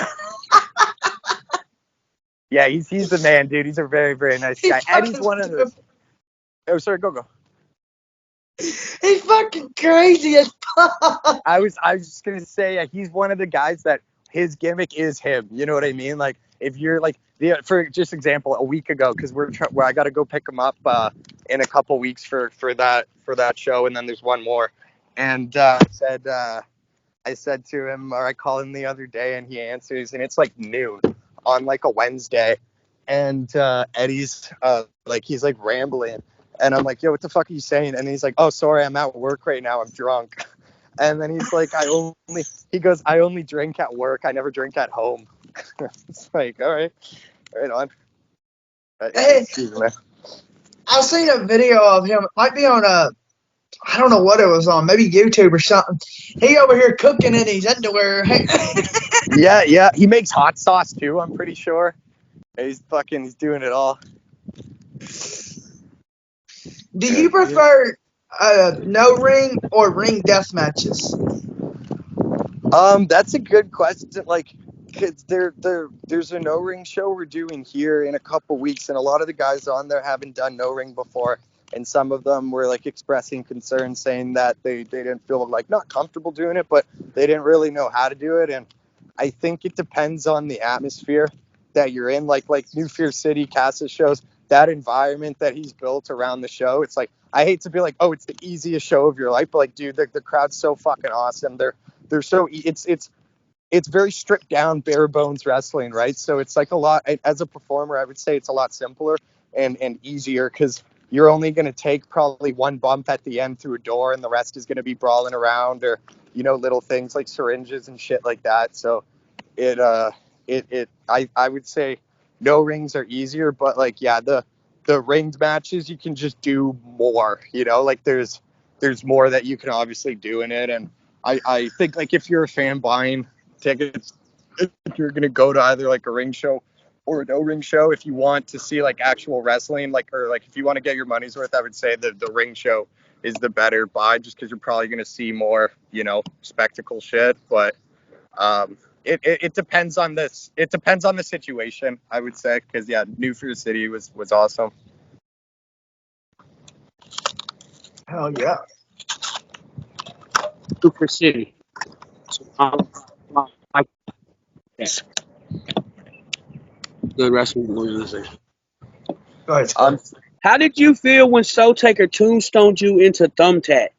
Yeah, he's the man, dude. He's a very, very nice guy. Eddie's one of those. Oh, sorry, go.
He's fucking crazy as fuck.
I was just gonna say, he's one of the guys that his gimmick is him. You know what I mean? Like, if you're like, for just example, a week ago, because I got to go pick him up in a couple weeks for that show, and then there's one more. And I said to him, or I called him the other day, and he answers, and it's like noon on like a Wednesday, and Eddie's like, he's like rambling. And I'm like, yo, what the fuck are you saying? And he's like, oh, sorry, I'm at work right now. I'm drunk. And then he's like, I only drink at work. I never drink at home. It's like, all right on.
Hey, I've seen a video of him. It might be on I don't know what it was on, maybe YouTube or something. He over here cooking in his underwear.
Yeah. He makes hot sauce too, I'm pretty sure. He's doing it all.
Do you prefer no ring or ring death matches?
That's a good question. Like, cause there's a no ring show we're doing here in a couple weeks, and a lot of the guys on there haven't done no ring before, and some of them were like expressing concern, saying that they didn't feel like not comfortable doing it, but they didn't really know how to do it. And I think it depends on the atmosphere that you're in. Like New Fear City, Cass's shows, that environment that he's built around the show. It's like, I hate to be like, oh, it's the easiest show of your life, but like, dude, the crowd's so fucking awesome. they're so it's very stripped down, bare bones wrestling, right? So it's like a lot. As a performer, I would say it's a lot simpler and easier because you're only going to take probably one bump at the end through a door, and the rest is going to be brawling around or little things like syringes and shit like that. So I would say no rings are easier, but like the ringed matches you can just do more. Like there's more that you can obviously do in it, and I think like if you're a fan buying tickets, if you're gonna go to either like a ring show or a no ring show, if you want to see like actual wrestling, or if you want to get your money's worth, I would say the ring show is the better buy, just because you're probably gonna see more spectacle shit. But it depends on this. It depends on the situation, I would say, because New for the City was awesome.
Hell yeah.
Super City. Like that. Good wrestling organization.
Right.
How did you feel when Soul Taker tombstoned you into thumbtacks?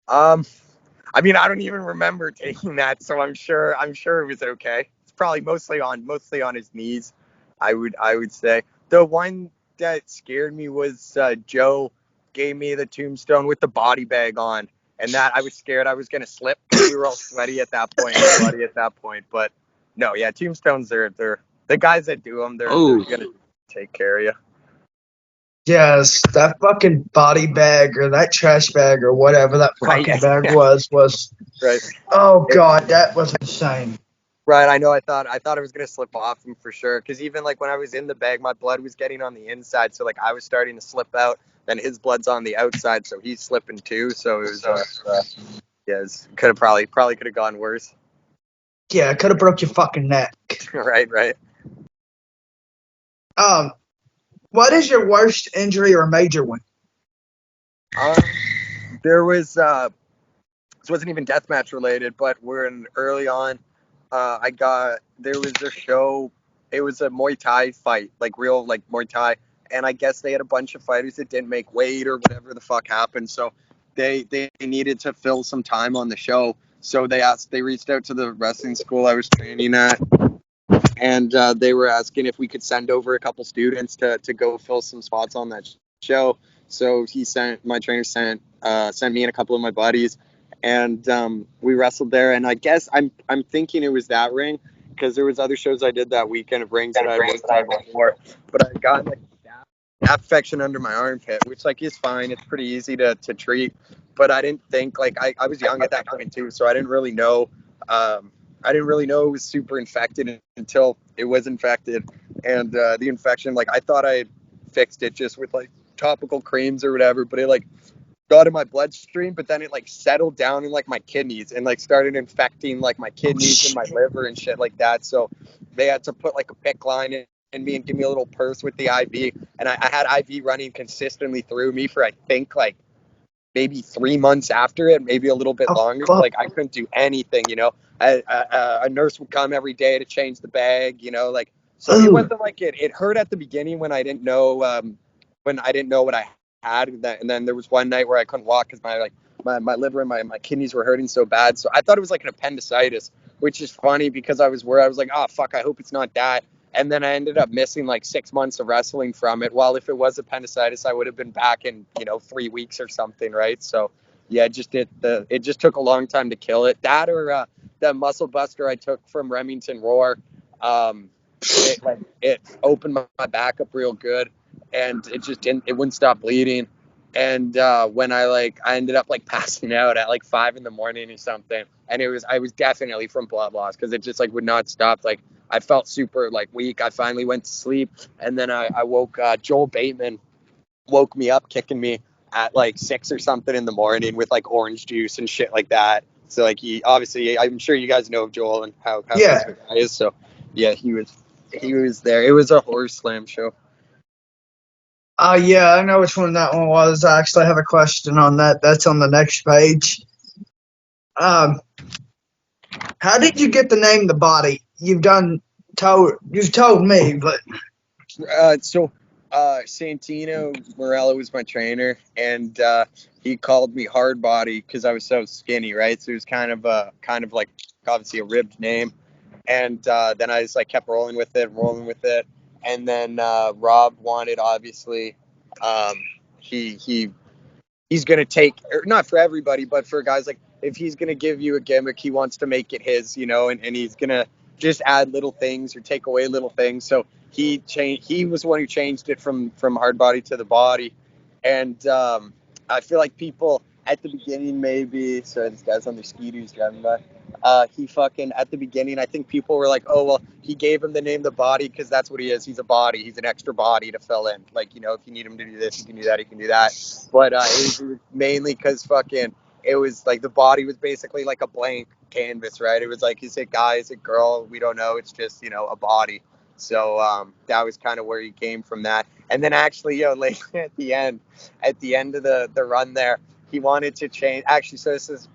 I mean, I don't even remember taking that, so I'm sure it was okay. It's probably mostly on his knees, I would say. The one that scared me was Joe gave me the tombstone with the body bag on, and that I was scared I was gonna slip because we were all sweaty at that point, and bloody at that point. But no, tombstones they're the guys that do them. They're gonna take care of you.
Yes, that fucking body bag or that trash bag or whatever that fucking bag was
right.
Oh god, that was insane.
Right, I know. I thought I was gonna slip off him for sure. Because even like when I was in the bag, my blood was getting on the inside, so like I was starting to slip out. Then his blood's on the outside, so he's slipping too. So it was, it could have probably could have gone worse.
Yeah, it could have broke your fucking neck.
Right.
What is your worst injury or major one?
There was this wasn't even deathmatch related, but we're in early on. There was a show. It was a Muay Thai fight, like real like Muay Thai, and I guess they had a bunch of fighters that didn't make weight or whatever the fuck happened. So they needed to fill some time on the show. So they reached out to the wrestling school I was training at, and they were asking if we could send over a couple students to go fill some spots on that show. So my trainer sent me and a couple of my buddies, and we wrestled there. And I guess I'm thinking it was that ring, because there was other shows I did that weekend of rings that I worked on before. But I got like staph infection under my armpit, which like is fine. It's pretty easy to treat. But I didn't think, like, I was young at that point too, so I didn't really know. It was super infected until it was infected, and the infection, like, I thought I had fixed it just with like topical creams or whatever, but it like got in my bloodstream, but then it like settled down in like my kidneys and like started infecting like my kidneys and my liver and shit like that. So they had to put like a PICC line in me and give me a little purse with the IV, and I had IV running consistently through me for I think like maybe 3 months after it, maybe a little bit longer. Like I couldn't do anything, a nurse would come every day to change the bag, like, so it wasn't like it hurt at the beginning when I didn't know what I had. And then there was one night where I couldn't walk because my liver and my kidneys were hurting so bad. So I thought it was like an appendicitis, which is funny because I was like, oh fuck, I hope it's not that. And then I ended up missing like 6 months of wrestling from it. While if it was appendicitis, I would have been back in 3 weeks or something, right? So yeah, it just took a long time to kill it. That or that muscle buster I took from Remington rhor, it opened my back up real good, and it wouldn't stop bleeding. And when I ended up like passing out at like 5 a.m. or something, and I was definitely from blood loss because it just like would not stop. Like I felt super like weak. I finally went to sleep, and then I woke. Joel Bateman woke me up, kicking me at like 6 or something in the morning with like orange juice and shit like that. So like I'm sure you guys know Joel and how this guy is. So yeah, he was there. It was a horror slam show.
Yeah, I know which one that one was. I actually have a question on that. That's on the next page. How did you get the name The Body? You've told me, but
Santino Morello was my trainer, and he called me hard body because I was so skinny, right? So it was kind of like obviously a ribbed name. And then I just like kept rolling with it. And then Rob wanted, obviously, um, he's gonna take, or not for everybody, but for guys, like if he's gonna give you a gimmick, he wants to make it his, and he's gonna just add little things or take away little things. So he was the one who changed it from hard body to the body. And I feel like people at the beginning, maybe, sorry, this guy's on their skeeters driving by. He fucking, at the beginning, I think people were like, oh, well, he gave him the name the body because that's what he is. He's a body. He's an extra body to fill in. Like, if you need him to do this, you can do that, he can do that. But it was mainly because fucking, it was like the body was basically like a blank canvas, right? It was like, is it guy, is it girl? We don't know. It's just, a body. So that was kind of where he came from that. And then actually, later at the end of the run there, he wanted to change. Actually, so this is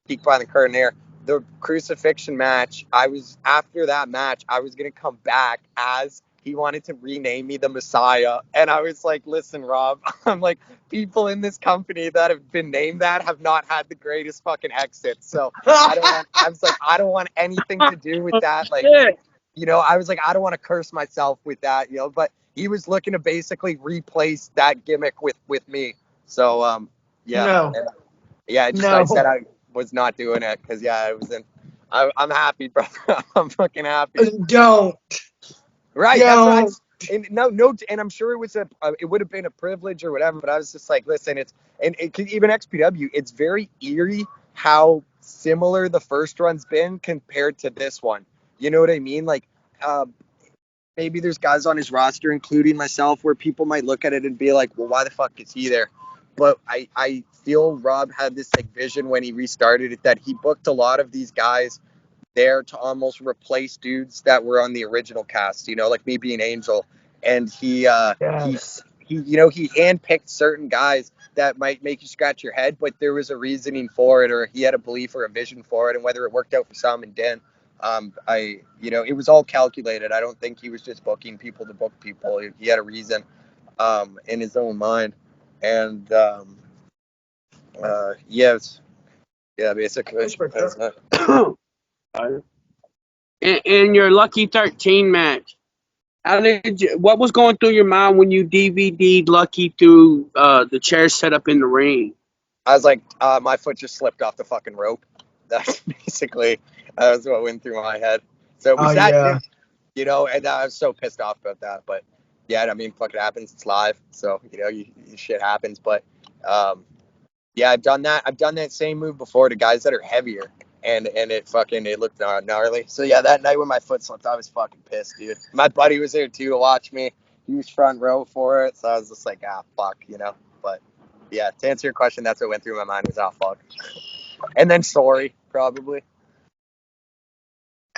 peek behind the curtain here. The crucifixion match, after that match, I was going to come back as he wanted to rename me the Messiah. And I was like, listen, Rob, I'm like, people in this company that have been named that have not had the greatest fucking exit. So I was like, I don't want anything to do with that. Like, I was like, I don't want to curse myself with that, but he was looking to basically replace that gimmick with me. So, yeah.
No.
And, yeah, I said I was not doing it because, I wasn't. I'm happy, brother. I'm fucking happy.
Don't.
Right.
Don't.
That's right. And no, and I'm sure it was it would have been a privilege or whatever, but I was just like, listen, even XPW, it's very eerie how similar the first run's been compared to this one. You know what I mean? Like, maybe there's guys on his roster, including myself, where people might look at it and be like, well, why the fuck is he there? But I feel Rob had this like vision when he restarted it that he booked a lot of these guys there to almost replace dudes that were on the original cast, like me being Angel. And
Yes.
he handpicked certain guys that might make you scratch your head, but there was a reasoning for it, or he had a belief or a vision for it, and whether it worked out for some and didn't. It was all calculated. I don't think he was just booking people to book people. He had a reason, in his own mind. And, basically.
In your Lucky 13 match, what was going through your mind when you DVD'd Lucky through the chair set up in the ring?
I was like, my foot just slipped off the fucking rope. That's basically what went through my head. So we sat there, and I was so pissed off about that. But yeah, I mean, fuck, it happens. It's live, so shit happens. But I've done that. I've done that same move before to guys that are heavier, and it looked gnarly. So yeah, that night when my foot slipped, I was fucking pissed, dude. My buddy was there too to watch me. He was front row for it, so I was just like, fuck, But yeah, to answer your question, that's what went through my mind was, fuck. And then sorry, probably.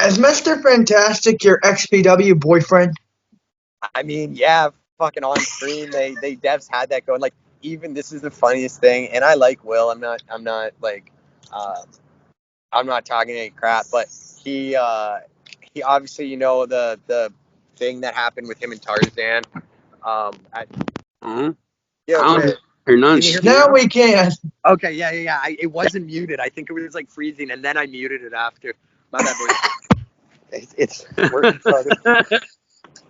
Is Mr. Fantastic your XPW boyfriend?
I mean, yeah, fucking on screen, they devs had that going. Like, even this is the funniest thing, and I like Will. I'm not like, I'm not talking any crap, but he obviously, the thing that happened with him and Tarzan.
Now we can.
Okay, yeah. It wasn't muted. I think it was like freezing, and then I muted it after. My bad, boys. It's working.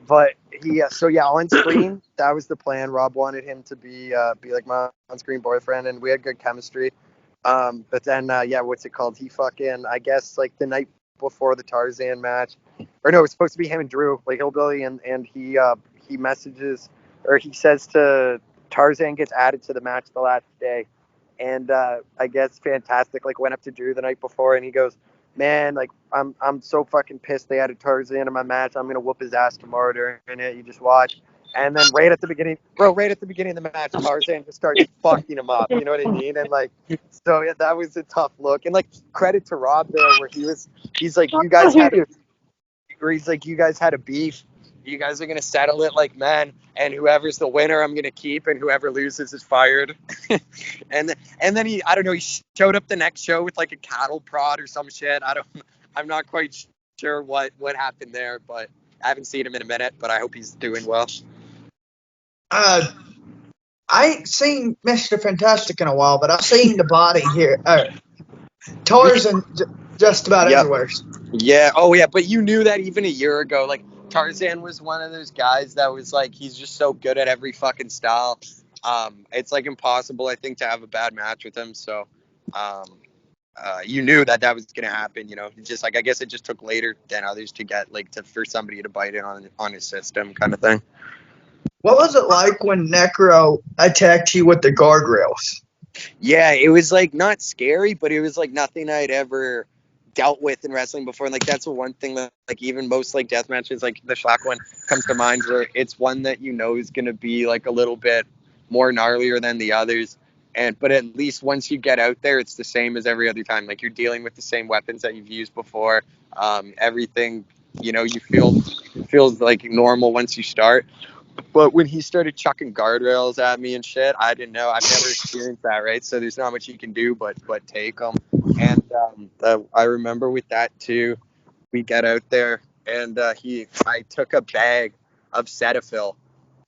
But on screen, that was the plan. Rob wanted him to be like my on-screen boyfriend, and we had good chemistry. But then, what's it called? He fucking, I guess, like the night before the Tarzan match, or no, it was supposed to be him and Drew, like Hillbilly, and he messages, or he says to Tarzan gets added to the match the last day, and I guess Fantastic like went up to Drew the night before, and he goes, man, like I'm so fucking pissed they added Tarzan in my match. I'm gonna whoop his ass tomorrow during it. You just watch. And then right at the beginning of the match, Tarzan just starts fucking him up. You know what I mean? And like, so yeah, that was a tough look. And like, credit to Rob there, where he's like, you guys had a beef. You guys are gonna settle it like men, and whoever's the winner, I'm gonna keep, and whoever loses is fired. and then he showed up the next show with like a cattle prod or some shit. I'm not quite sure what happened there, but I haven't seen him in a minute. But I hope he's doing well.
I I ain't seen Mr. Fantastic in a while, but I've seen the body here. Tarzan just about
Yep.
everywhere.
Yeah. Oh, yeah. But you knew that even a year ago. Like, Tarzan was one of those guys that was like, he's just so good at every fucking style. It's like impossible, I think, to have a bad match with him. So, you knew that was going to happen. You know, just like, I guess it just took later than others to get like for somebody to bite in on his system, kind of thing.
What was it like when Necro attacked you with the guardrails?
Yeah, it was like not scary, but it was like nothing I'd ever dealt with in wrestling before. And like that's the one thing that like even most like death matches, like the Shlak one comes to mind, where it's one that you know is gonna be like a little bit more gnarlier than the others. But at least once you get out there, it's the same as every other time. Like you're dealing with the same weapons that you've used before. Everything, you know, you feels like normal once you start. But when he started chucking guardrails at me and shit, I didn't know. I've never experienced that, right? So there's not much you can do but take them. And I remember with that too, we get out there and I took a bag of Cetaphil,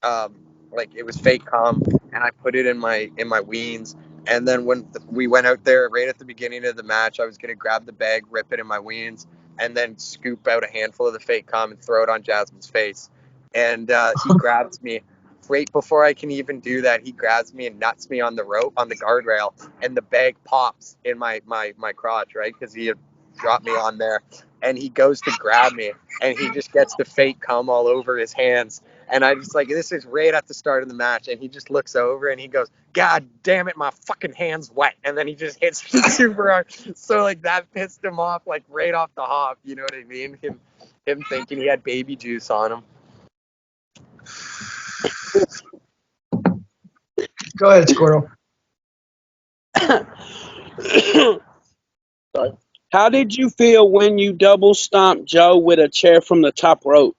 um, like it was fake cum, and I put it in my weens. And then when we went out there right at the beginning of the match, I was gonna grab the bag, rip it in my weens, and then scoop out a handful of the fake cum and throw it on Jasmine's face. And he grabs me right before I can even do that. He grabs me and nuts me on the rope on the guardrail, and the bag pops in my crotch, right? Because he had dropped me on there, and he goes to grab me, and he just gets the fake cum all over his hands. And I just like, this is right at the start of the match, and he just looks over and he goes, "God damn it, my fucking hand's wet." And then he just hits me super hard. So like that pissed him off like right off the hop. You know what I mean? Him thinking he had baby juice on him.
Go ahead, Squirrel.
How did you feel when you double stomped Joe with a chair from the top rope?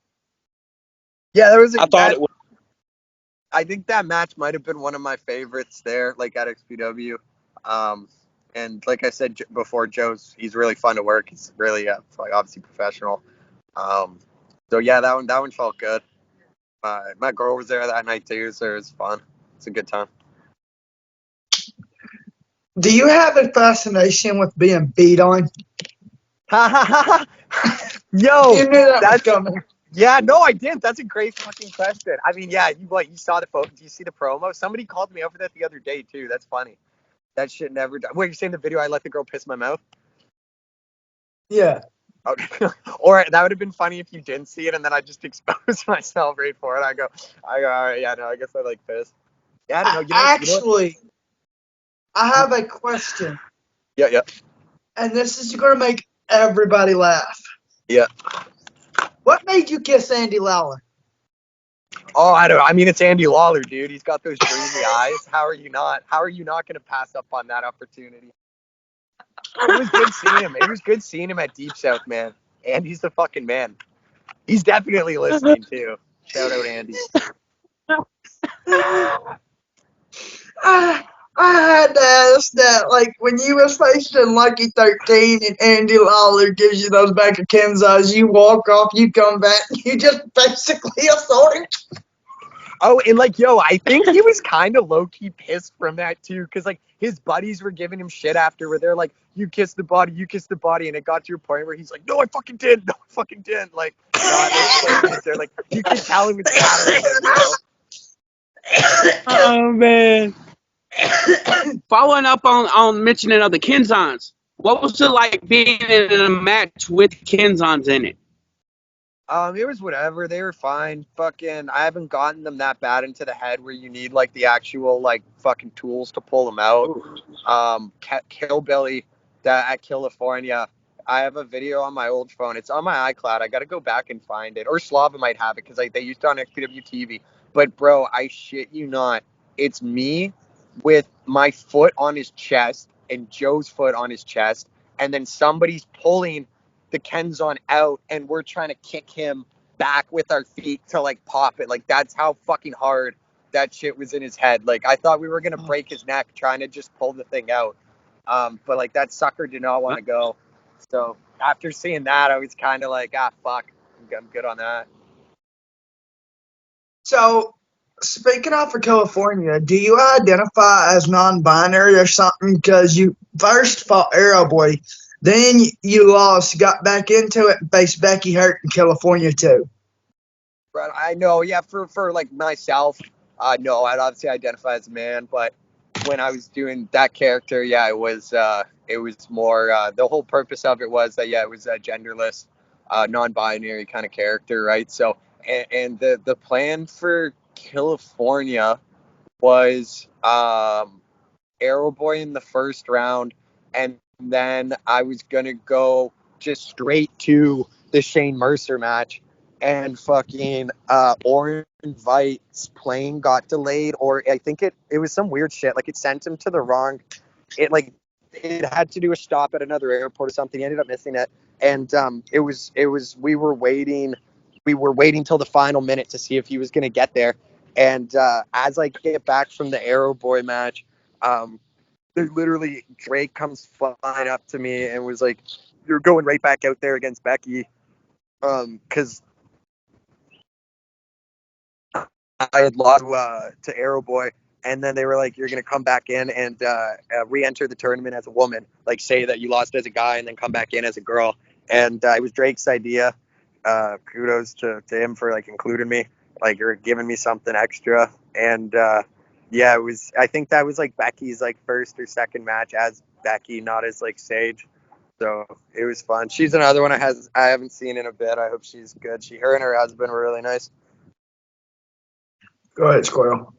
Yeah, there was
I thought it was.
I think that match might have been one of my favorites there, like at XPW. And like I said before, he's really fun to work. He's really like obviously professional. So yeah, that one felt good. My girl was there that night too, so it was fun. It's a good time.
Do you have a fascination with being beat on?
Yo,
You knew that was coming.
Yeah, no, I didn't. That's a great fucking question. I mean, yeah, you saw the photo? Do you see the promo? Somebody called me over that the other day too. That's funny. That shit never done. Wait, you're saying the video I let the girl piss my mouth?
Yeah.
Okay. Or that would have been funny if you didn't see it and then I just exposed myself right for it. I go, all right, yeah, no, I guess I like piss. Yeah, I don't know.
Actually, I have a question.
Yeah.
And this is going to make everybody laugh.
Yeah.
What made you kiss Andy Lawler?
Oh, I don't know. I mean, it's Andy Lawler, dude. He's got those dreamy eyes. How are you not going to pass up on that opportunity? It was good seeing him. It was good seeing him at Deep South, man. Andy's the fucking man. He's definitely listening too. Shout out Andy.
I had to ask that, like, when you was facing Lucky 13 and Andy Lawler gives you those back of Ken's eyes, you walk off, you come back, you just basically assault him.
Oh, and like, yo, I think he was kind of low-key pissed from that too, because like his buddies were giving him shit after, where they're like, you kissed the body, and it got to a point where he's like, no, I fucking didn't, like, not like, they're like, you can tell he was flattering him, you know?
Oh man. Following up on mentioning of the Kenzons, what was it like being in a match with Kenzons in it?
It was whatever. They were fine. Fucking, I haven't gotten them that bad into the head where you need like the actual like fucking tools to pull them out. Killbilly at Killafornia. I have a video on my old phone. It's on my iCloud. I got to go back and find it. Or Slava might have it because like they used it on XPW TV. But bro, I shit you not. It's me with my foot on his chest and Joe's foot on his chest, and then somebody's pulling the Kenzon out, and we're trying to kick him back with our feet to like pop it. Like that's how fucking hard that shit was in his head. Like I thought we were gonna break his neck trying to just pull the thing out. But like that sucker did not want to go. So after seeing that, I was kind of like, fuck, I'm good on that.
So, Speaking of for California, do you identify as non-binary or something? Because you first fought Arrow Boy, then you lost, got back into it, and faced Becky Hurt in California too.
Right, I know. Yeah, for like myself, no, I'd obviously identify as a man, but when I was doing that character, yeah, it was more the whole purpose of it was that it was a genderless, non-binary kind of character, right? So, and the plan for California was Arrow Boy in the first round, and then I was gonna go just straight to the Shane Mercer match, and fucking Orange Vite's plane got delayed, or I think it was some weird shit. Like it sent him to the wrong. It had to do a stop at another airport or something. He ended up missing it, and we were waiting. We were waiting till the final minute to see if he was gonna get there. And as I get back from the Arrow Boy match, literally Drake comes flying up to me and was like, "You're going right back out there against Becky," because I had lost to Arrow Boy, and then they were like, "You're gonna come back in and re-enter the tournament as a woman, like say that you lost as a guy and then come back in as a girl." And it was Drake's idea. Kudos to him for like including me, like you're giving me something extra. And it was. I think that was like Becky's like first or second match as Becky, not as like Sage. So it was fun. She's another one I haven't seen in a bit. I hope she's good. Her and her husband were really nice.
Go ahead, Squirrel.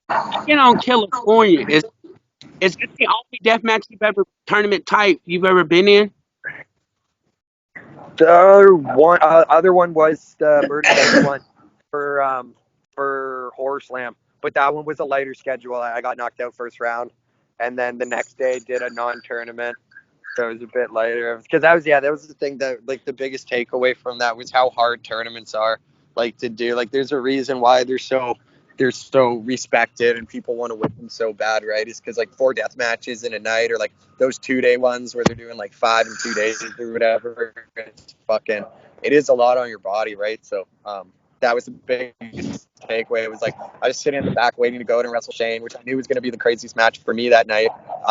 On California, is this the only deathmatch tournament type you've ever been in?
The other one was the Birdie Bank one for Horror Slam, but that one was a lighter schedule. I got knocked out first round, and then the next day did a non-tournament, so it was a bit lighter. Because that was the thing that like the biggest takeaway from that was how hard tournaments are like to do. Like there's a reason why they're so respected and people want to win them so bad, right? Is because like 4 death matches in a night, or like those 2-day ones where they're doing like 5 in 2 days or whatever. It is a lot on your body, right? So that was the biggest takeaway. It was like I was sitting in the back waiting to go to wrestle Shane, which I knew was going to be the craziest match for me that night,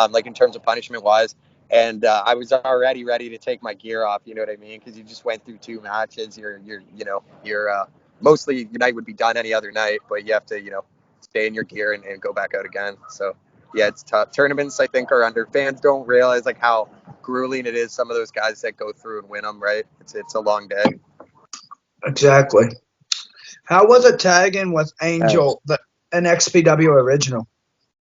like in terms of punishment wise. And I was already ready to take my gear off, you know what I mean? Because you just went through 2 matches. You're mostly your night would be done any other night, but you have to, stay in your gear and go back out again. So yeah, it's tough. Tournaments, I think, are under. Fans don't realize like how grueling it is. Some of those guys that go through and win them, right? It's a long day.
Exactly. How was it tagging with Angel, an XPW original?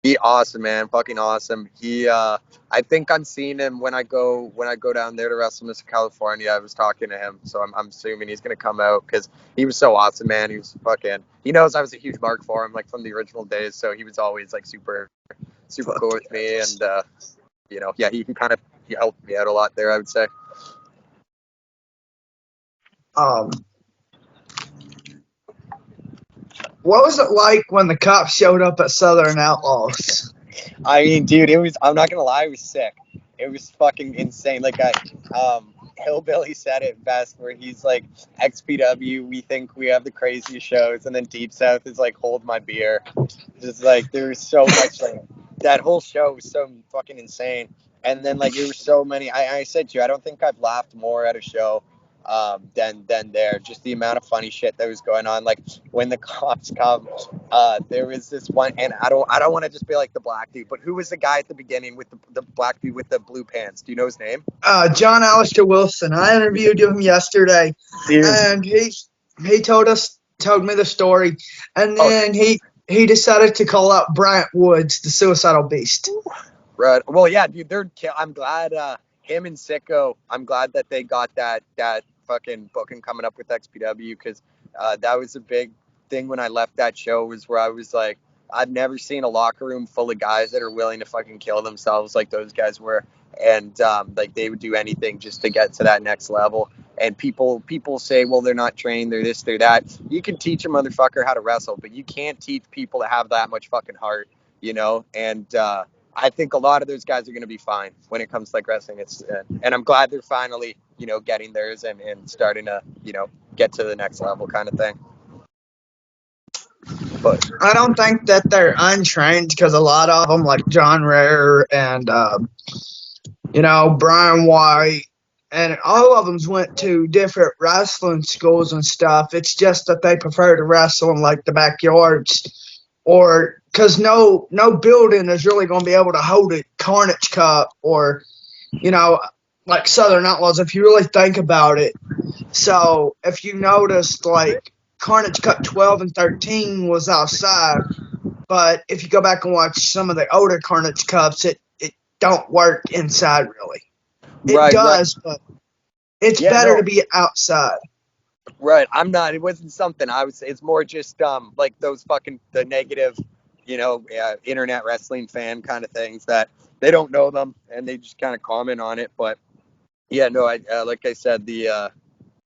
He awesome, man, fucking awesome. I think I'm seeing him when I go down there to wrestle Mr. California. I was talking to him, so I'm assuming he's gonna come out because he was so awesome, man. He knows I was a huge mark for him, like from the original days. So he was always like super cool with me, and he helped me out a lot there, I would say.
What was it like when the cops showed up at Southern Outlaws?
I mean, dude, I'm not gonna lie, it was sick. It was fucking insane. Like Hillbilly said it best, where he's like, XPW, we think we have the craziest shows, and then Deep South is like, hold my beer. Just like there was so much, like that whole show was so fucking insane. And then like there were so many. I said to you, I don't think I've laughed more at a show than there. Just the amount of funny shit that was going on. Like when the cops come, there was this one, and I don't want to just be like the black dude, but who was the guy at the beginning with the black dude with the blue pants? Do you know his name?
John Alistair Wilson. I interviewed him yesterday,
Dude.
and he told me the story, and then he decided to call out Bryant Woods, the suicidal beast.
Right. Well, yeah, dude. I'm glad him and Sicko. I'm glad that they got that fucking booking coming up with XPW, because that was a big thing when I left that show, was where I was like, I've never seen a locker room full of guys that are willing to fucking kill themselves like those guys were, and like they would do anything just to get to that next level. And people say, well, they're not trained, they're this, they're that. You can teach a motherfucker how to wrestle, but you can't teach people to have that much fucking heart, And I think a lot of those guys are going to be fine when it comes to like wrestling. And I'm glad they're finally, getting theirs and starting to, get to the next level kind of thing. But
I don't think that they're untrained because a lot of them, like John Rhor and Brian White, and all of them went to different wrestling schools and stuff. It's just that they prefer to wrestle in like the backyards, or because no building is really going to be able to hold a Carnage Cup or like Southern Outlaws if you really think about it. So if you noticed, like Carnage Cup 12 and 13 was outside, but if you go back and watch some of the older Carnage Cups, it don't work inside really. It does, but it's better to be outside.
Right. I'm not. It wasn't something I was. It's more just like those fucking the negative, internet wrestling fan kind of things that they don't know them and they just kind of comment on it. But yeah, no. I like I said, the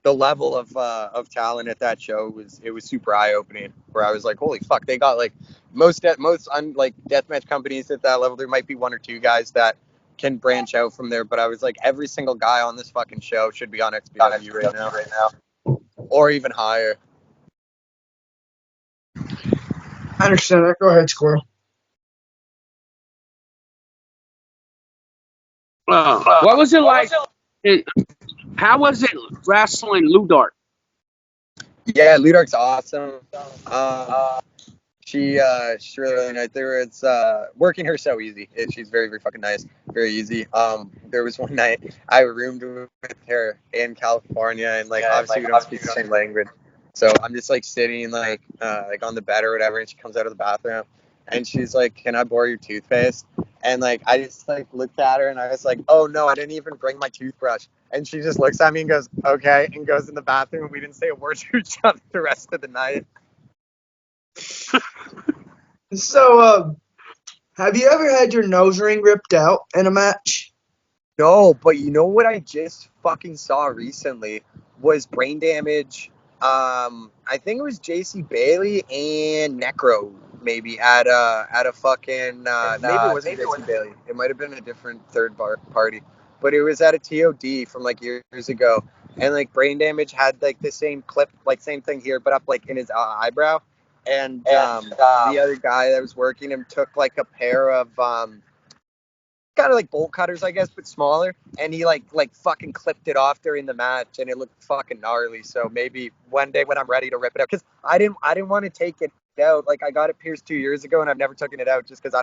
level of talent at that show was super eye opening. Where I was like, holy fuck, they got like most like deathmatch companies at that level. There might be one or two guys that can branch out from there, but I was like, every single guy on this fucking show should be on XPW right now, or even higher.
I understand that. Go ahead, Squirrel.
What was it like? How was it wrestling Lou Dart?
Yeah, Ludark's awesome. She's really nice. It's working her so easy. She's very, very fucking nice, very easy. There was one night I roomed with her in California, and like obviously we don't speak the same language, so I'm just like sitting like on the bed or whatever, and she comes out of the bathroom, and she's like, "Can I borrow your toothpaste?" And like I just like looked at her, and I was like, "Oh no, I didn't even bring my toothbrush." And she just looks at me and goes, "Okay," and goes in the bathroom. We didn't say a word to each other the rest of the night.
So, have you ever had your nose ring ripped out in a match?
No, but you know what I just fucking saw recently was Brain Damage. I think it was JC Bailey and Necro maybe at a fucking maybe it wasn't JC Bailey. It might have been a different third party, but it was at a TOD from like years ago, and like Brain Damage had like the same clip, like same thing here, but up like in his eyebrow, and the other guy that was working him took like a pair of kind of like bolt cutters, I guess, but smaller. And he like fucking clipped it off during the match, and it looked fucking gnarly. So maybe one day when I'm ready to rip it out, because I didn't want to take it out. Like I got it pierced 2 years ago, and I've never taken it out just because I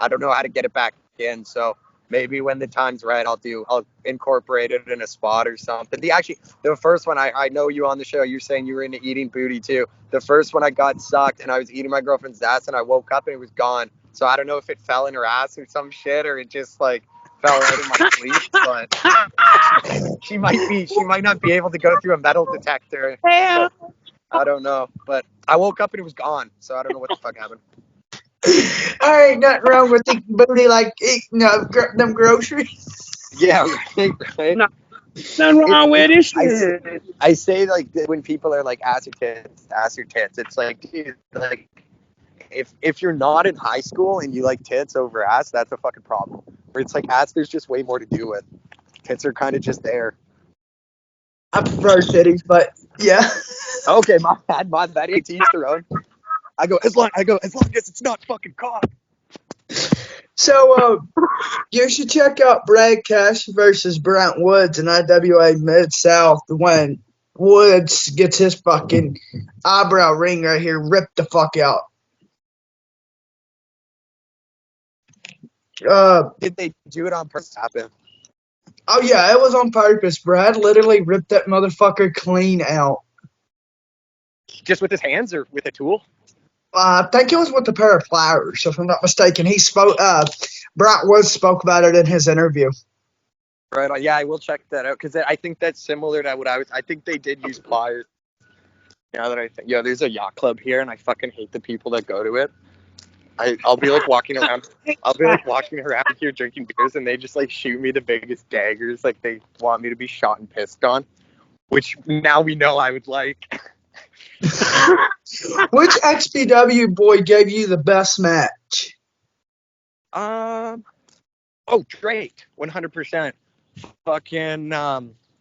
don't know how to get it back in. So maybe when the time's right, I'll incorporate it in a spot or something. The first one, I know you on the show, you're saying you were into eating booty too. The first one I got sucked, and I was eating my girlfriend's ass, and I woke up and it was gone. So I don't know if it fell in her ass or some shit, or it just like fell out of my sleep. But she might not be able to go through a metal detector. So, I don't know. But I woke up and it was gone. So I don't know what the fuck happened.
Ain't nothing wrong with eating booty like eating them groceries.
Yeah, right.
Nothing wrong with it.
I say like when people are like ass your tits, it's like, dude, like if you're not in high school and you like tits over ass, that's a fucking problem. Or it's like ass, there's just way more to do with. Tits are kind of just there.
I prefer titties, but yeah.
Okay, my bad. To each their own. I go as long as it's not fucking cock.
So, you should check out Brad Cash versus Brent Woods in IWA Mid-South when Woods gets his fucking eyebrow ring right here ripped the fuck out.
Did they do it on purpose?
Oh yeah, it was on purpose. Brad literally ripped that motherfucker clean out.
Just with his hands or with a tool?
I think it was with a pair of pliers, if I'm not mistaken. He spoke. Brad Woods spoke about it in his interview.
Right on. Yeah, I will check that out because I think that's similar to what I think they did use pliers. Now that I think, there's a yacht club here, and I fucking hate the people that go to it. I'll be like walking around. I'll be like walking around here drinking beers, and they just like shoot me the biggest daggers. Like they want me to be shot and pissed on, which now we know I would like.
Which XPW boy gave you the best match?
Drake, 100%. Fucking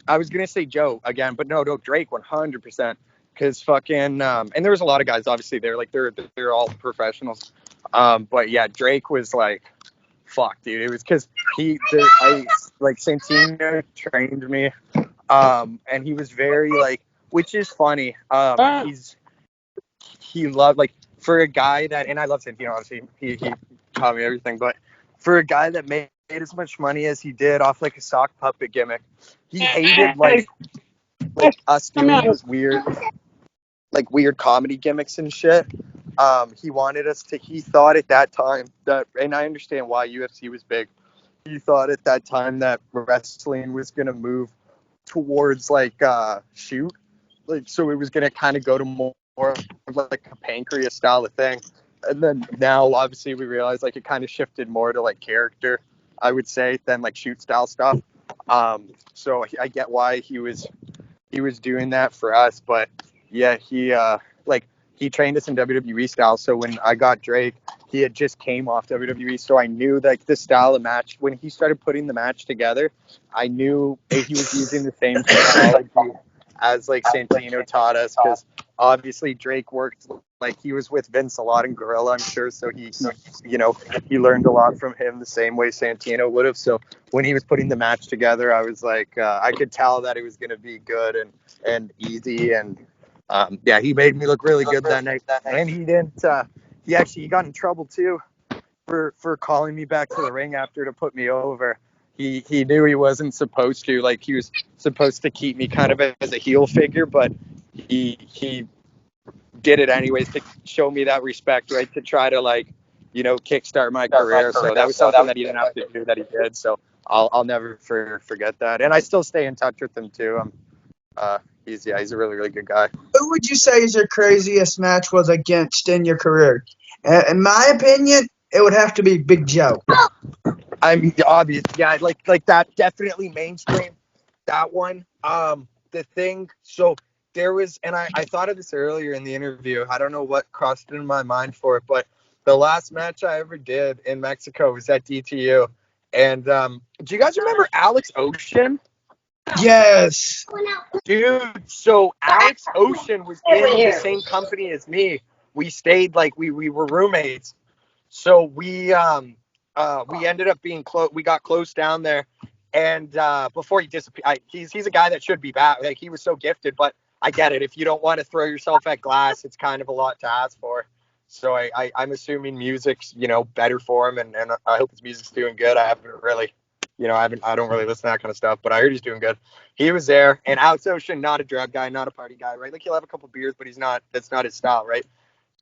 I was gonna say Joe again, but no, Drake 100%. Because fucking and there was a lot of guys obviously there, like they're all professionals. But yeah, Drake was like, fuck, dude. It was because I like Santino trained me, and he was very like, which is funny. He loved like for a guy that, and I love Santino obviously. He taught me everything, but for a guy that made as much money as he did off like a sock puppet gimmick, he hated like us doing these weird comedy gimmicks and shit. He wanted us to. He thought at that time that, and I understand why UFC was big. He thought at that time that wrestling was gonna move towards like shoot, like so it was gonna kind of go to more of like a pancreas style of thing. And then now obviously we realize like it kind of shifted more to like character, I would say, than like shoot style stuff. So I get why he was doing that for us, but yeah, he trained us in WWE style. So when I got Drake, he had just came off WWE, so I knew like the style of match. When he started putting the match together, I knew he was using the same technology as like Santino taught us, because obviously Drake worked like he was with Vince a lot in Gorilla, I'm sure. So he he learned a lot from him the same way Santino would have. So when he was putting the match together, I was like, I could tell that it was going to be good and easy. And yeah, he made me look really good that night. And he didn't. He got in trouble too for calling me back to the ring after to put me over. He knew he wasn't supposed to. Like he was supposed to keep me kind of as a heel figure, but he did it anyways to show me that respect, right? To try to like, kickstart my career. So that was something that he didn't have to do that he did. So I'll never forget that. And I still stay in touch with him too. He's a really, really good guy.
Who would you say is your craziest match was against in your career? In my opinion, it would have to be Big Joe.
I mean, obvious, yeah, like that, definitely mainstream. That one. The thing. So there was, and I thought of this earlier in the interview. I don't know what crossed in my mind for it, but the last match I ever did in Mexico was at DTU. And do you guys remember Alex Ocean?
Yes.
Dude, so Alex Ocean was in the same company as me. We stayed like we were roommates. So we ended up being close. We got close down there, and before he disappeared, he's a guy that should be back. Like he was so gifted, but I get it. If you don't want to throw yourself at glass, it's kind of a lot to ask for. So I'm assuming music's better for him, and I hope his music's doing good. I haven't really, I don't really listen to that kind of stuff, but I heard he's doing good. He was there, and Alex Ocean, not a drug guy, not a party guy, right? Like he'll have a couple beers, but that's not his style, right?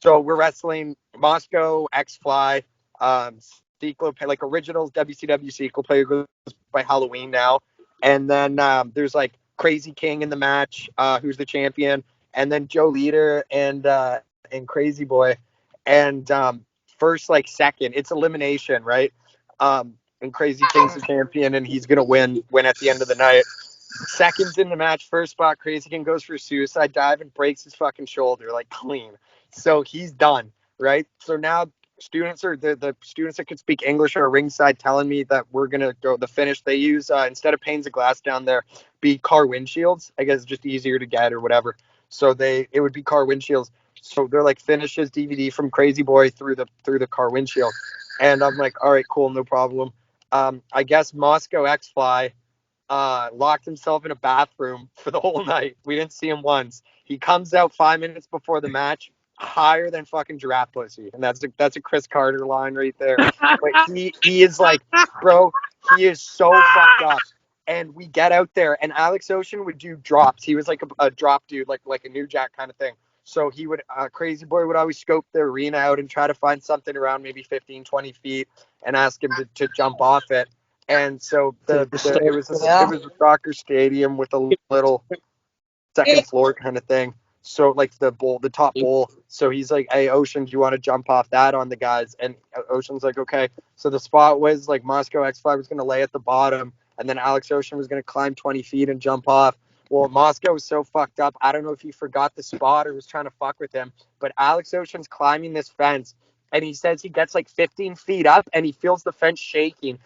So we're wrestling Moscow, X-Fly, like originals WCW sequel player goes by Halloween now, and then there's like Crazy King in the match, who's the champion, and then Joe Leader and Crazy Boy, and first like second, it's elimination, right? And Crazy King's the champion, and he's gonna win at the end of the night. Seconds in the match, first spot, Crazy King goes for a suicide dive and breaks his fucking shoulder, like clean. So he's done, right? So now students are the students that could speak English are ringside telling me that we're gonna go the finish. They use instead of panes of glass down there, be car windshields. I guess it's just easier to get or whatever. So it would be car windshields. So they're like finishes DVD from Crazy Boy through the car windshield, and I'm like, all right, cool, no problem. I guess Moscow X-Fly locked himself in a bathroom for the whole night. We didn't see him once. He comes out 5 minutes before the match, higher than fucking giraffe pussy, and that's a Chris Carter line right there. But he is like, bro, he is so fucked up. And we get out there, and Alex Ocean would do drops. He was like a drop dude, like a New Jack kind of thing. So he would, Crazy Boy would always scope the arena out and try to find something around maybe 15, 20 feet and ask him to jump off it. And so it was a soccer stadium with a little second floor kind of thing. So like the top bowl. So he's like, hey, Ocean, do you want to jump off that on the guys? And Ocean's like, okay. So the spot was like Moscow X-Fly was going to lay at the bottom, and then Alex Ocean was going to climb 20 feet and jump off. Well, Moscow was so fucked up. I don't know if he forgot the spot or was trying to fuck with him, but Alex Ocean's climbing this fence, and he says he gets like 15 feet up, and he feels the fence shaking.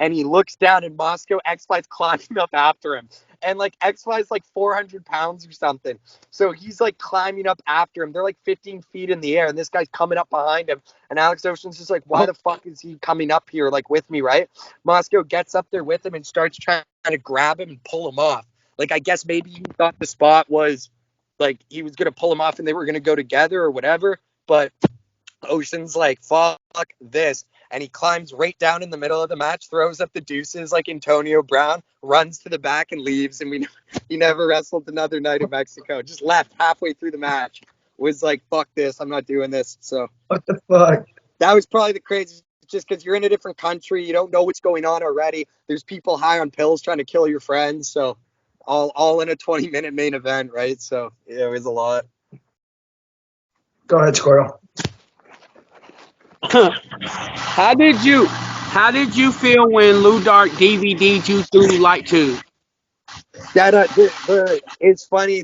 And he looks down, and Moscow X-Fly's climbing up after him. and like X-Fly's like 400 pounds or something. So he's like climbing up after him. They're like 15 feet in the air, and this guy's coming up behind him. And Alex Ocean's just like, why the fuck is he coming up here like with me, right? Moscow gets up there with him and starts trying to grab him and pull him off. Like, I guess maybe he thought the spot was like he was gonna pull him off and they were gonna go together or whatever. But Ocean's like, fuck this. And he climbs right down in the middle of the match, throws up the deuces like Antonio Brown, runs to the back and leaves. And he never wrestled another night in Mexico. Just left halfway through the match. Was like, fuck this. I'm not doing this. So
What the fuck?
that was probably the craziest, just because you're in a different country. You don't know what's going on already. There's people high on pills trying to kill your friends. So all in a 20-minute main event, right? So yeah, it was a lot.
Go ahead, Squirrel.
How did you feel when Lou Dark DVD'd you through Light Tube?
It's funny,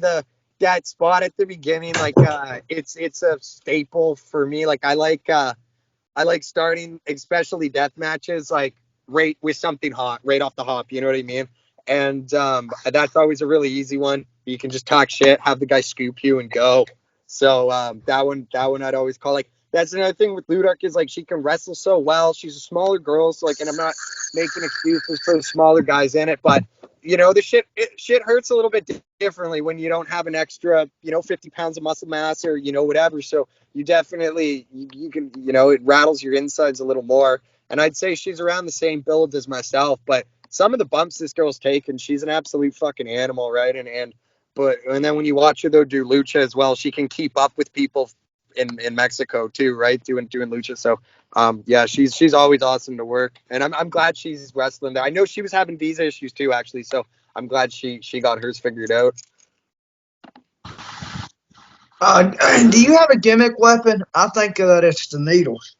that spot at the beginning, like it's a staple for me. Like I like starting especially death matches like right with something hot right off the hop, you know what I mean? And that's always a really easy one. You can just talk shit, have the guy scoop you and go. So that one I'd always call. Like that's another thing with Ludark is like she can wrestle so well. She's a smaller girl, so like, and I'm not making excuses for the smaller guys in it, but you know, shit hurts a little bit differently when you don't have an extra, 50 pounds of muscle mass or, whatever. So you definitely, you can, it rattles your insides a little more. And I'd say she's around the same build as myself, but some of the bumps this girl's taken, she's an absolute fucking animal, right? And then when you watch her though do lucha as well, she can keep up with people in Mexico too, right? Doing lucha. So yeah, she's always awesome to work, and I'm glad she's wrestling there. I know she was having visa issues too, actually, so I'm glad she got hers figured out.
Do you have a gimmick weapon? I think that it's the needles.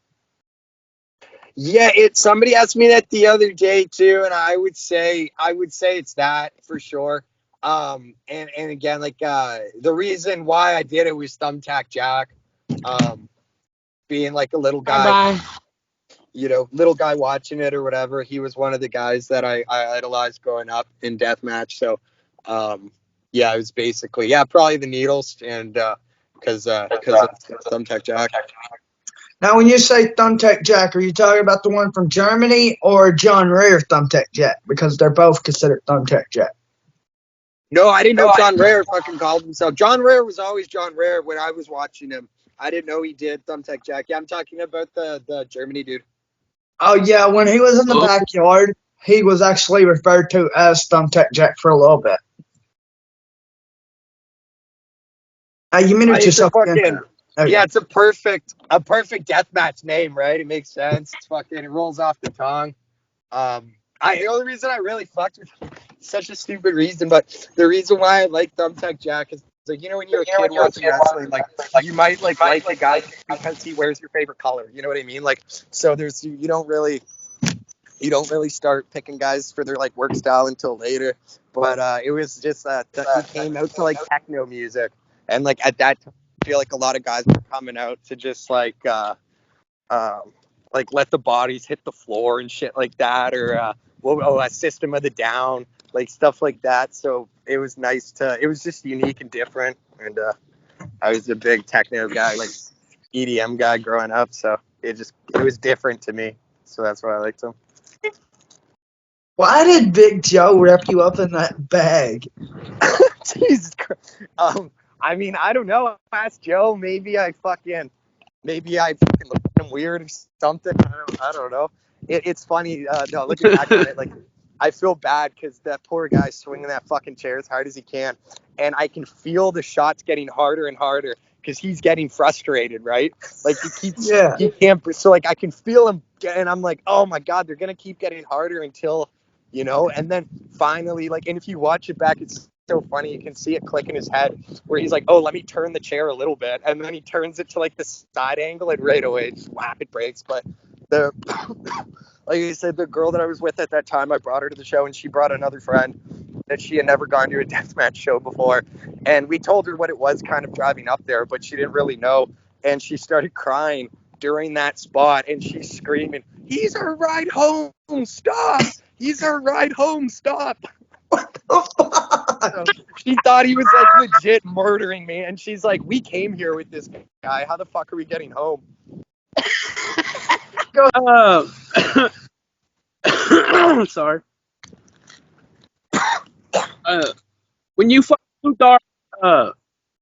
Yeah, somebody asked me that the other day too, and I would say it's that for sure. And again, like the reason why I did it was Thumbtack Jack, being like a little guy.
Bye.
Little guy watching it or whatever. He was one of the guys that I idolized growing up in deathmatch. So, yeah, it was basically, probably the needles and because of Thumbtack Jack.
Now, when you say Thumbtack Jack, are you talking about the one from Germany or John Rhor Thumbtack Jack? Because they're both considered Thumbtack Jack.
No, I didn't know John Rhor fucking called himself. John Rhor was always John Rhor when I was watching him. I didn't know he did Thumbtack Jack. Yeah, I'm talking about the Germany dude.
Oh, yeah, when he was in the backyard, he was actually referred to as Thumbtack Jack for a little bit. You muted yourself again.
Okay. Yeah, it's a perfect deathmatch name, right? It makes sense. It rolls off the tongue. The only reason I really fucked with him, such a stupid reason, but the reason why I like Thumbtack Jack is like, when you're a kid watching wrestling, like you might like the guy because he wears your favorite color. You know what I mean? Like, so you don't really start picking guys for their like work style until later. But it was just that he came out to like techno music, and like at that time, I feel like a lot of guys were coming out to just like let the bodies hit the floor and shit like that, or a System of the Down, like stuff like that. So it was nice it was just unique and different. And I was a big techno guy, like EDM guy growing up. So it was different to me. So that's why I liked him.
Why did Big Joe wrap you up in that bag?
Jesus Christ. I mean, I don't know. Ask Joe. Maybe I fucking looked at him weird or something. I don't know. It's funny. No, looking back on it, like I feel bad because that poor guy swinging that fucking chair as hard as he can, and I can feel the shots getting harder and harder because he's getting frustrated, right? Like he can't. So like I can feel him, and I'm like, oh my god, they're gonna keep getting harder until, and then finally, like, and if you watch it back, it's so funny. You can see it click in his head where he's like, oh, let me turn the chair a little bit, and then he turns it to like the side angle, and right away it breaks. But like I said, the girl that I was with at that time, I brought her to the show, and she brought another friend that she had never gone to a deathmatch show before, and we told her what it was kind of driving up there, but she didn't really know, and she started crying during that spot, and she's screaming, he's our ride home, stop, he's our ride home, stop. So she thought he was like legit murdering me, and she's like, "We came here with this guy. How the fuck are we getting home?"
Uh, sorry. When you fuck too dark,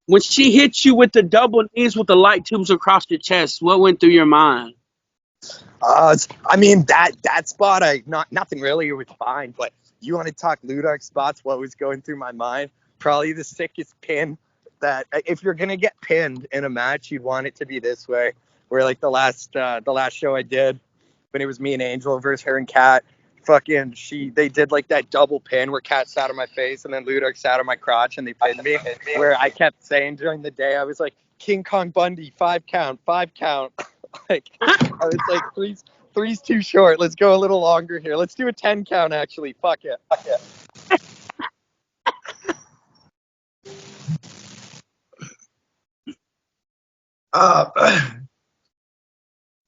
when she hit you with the double knees with the light tubes across your chest, what went through your mind?
I mean that spot, nothing really. It was fine, but you want to talk Ludark spots? What was going through my mind? Probably the sickest pin. That if you're gonna get pinned in a match, you'd want it to be this way. Where like the last show I did, when it was me and Angel versus her and Kat, they did like that double pin where Kat sat on my face and then Ludark sat on my crotch and they pinned me. Where I kept saying during the day, I was like, King Kong Bundy, 5 count. Like I was like, three's too short. Let's go a little longer here. Let's do a 10 count actually. Fuck it.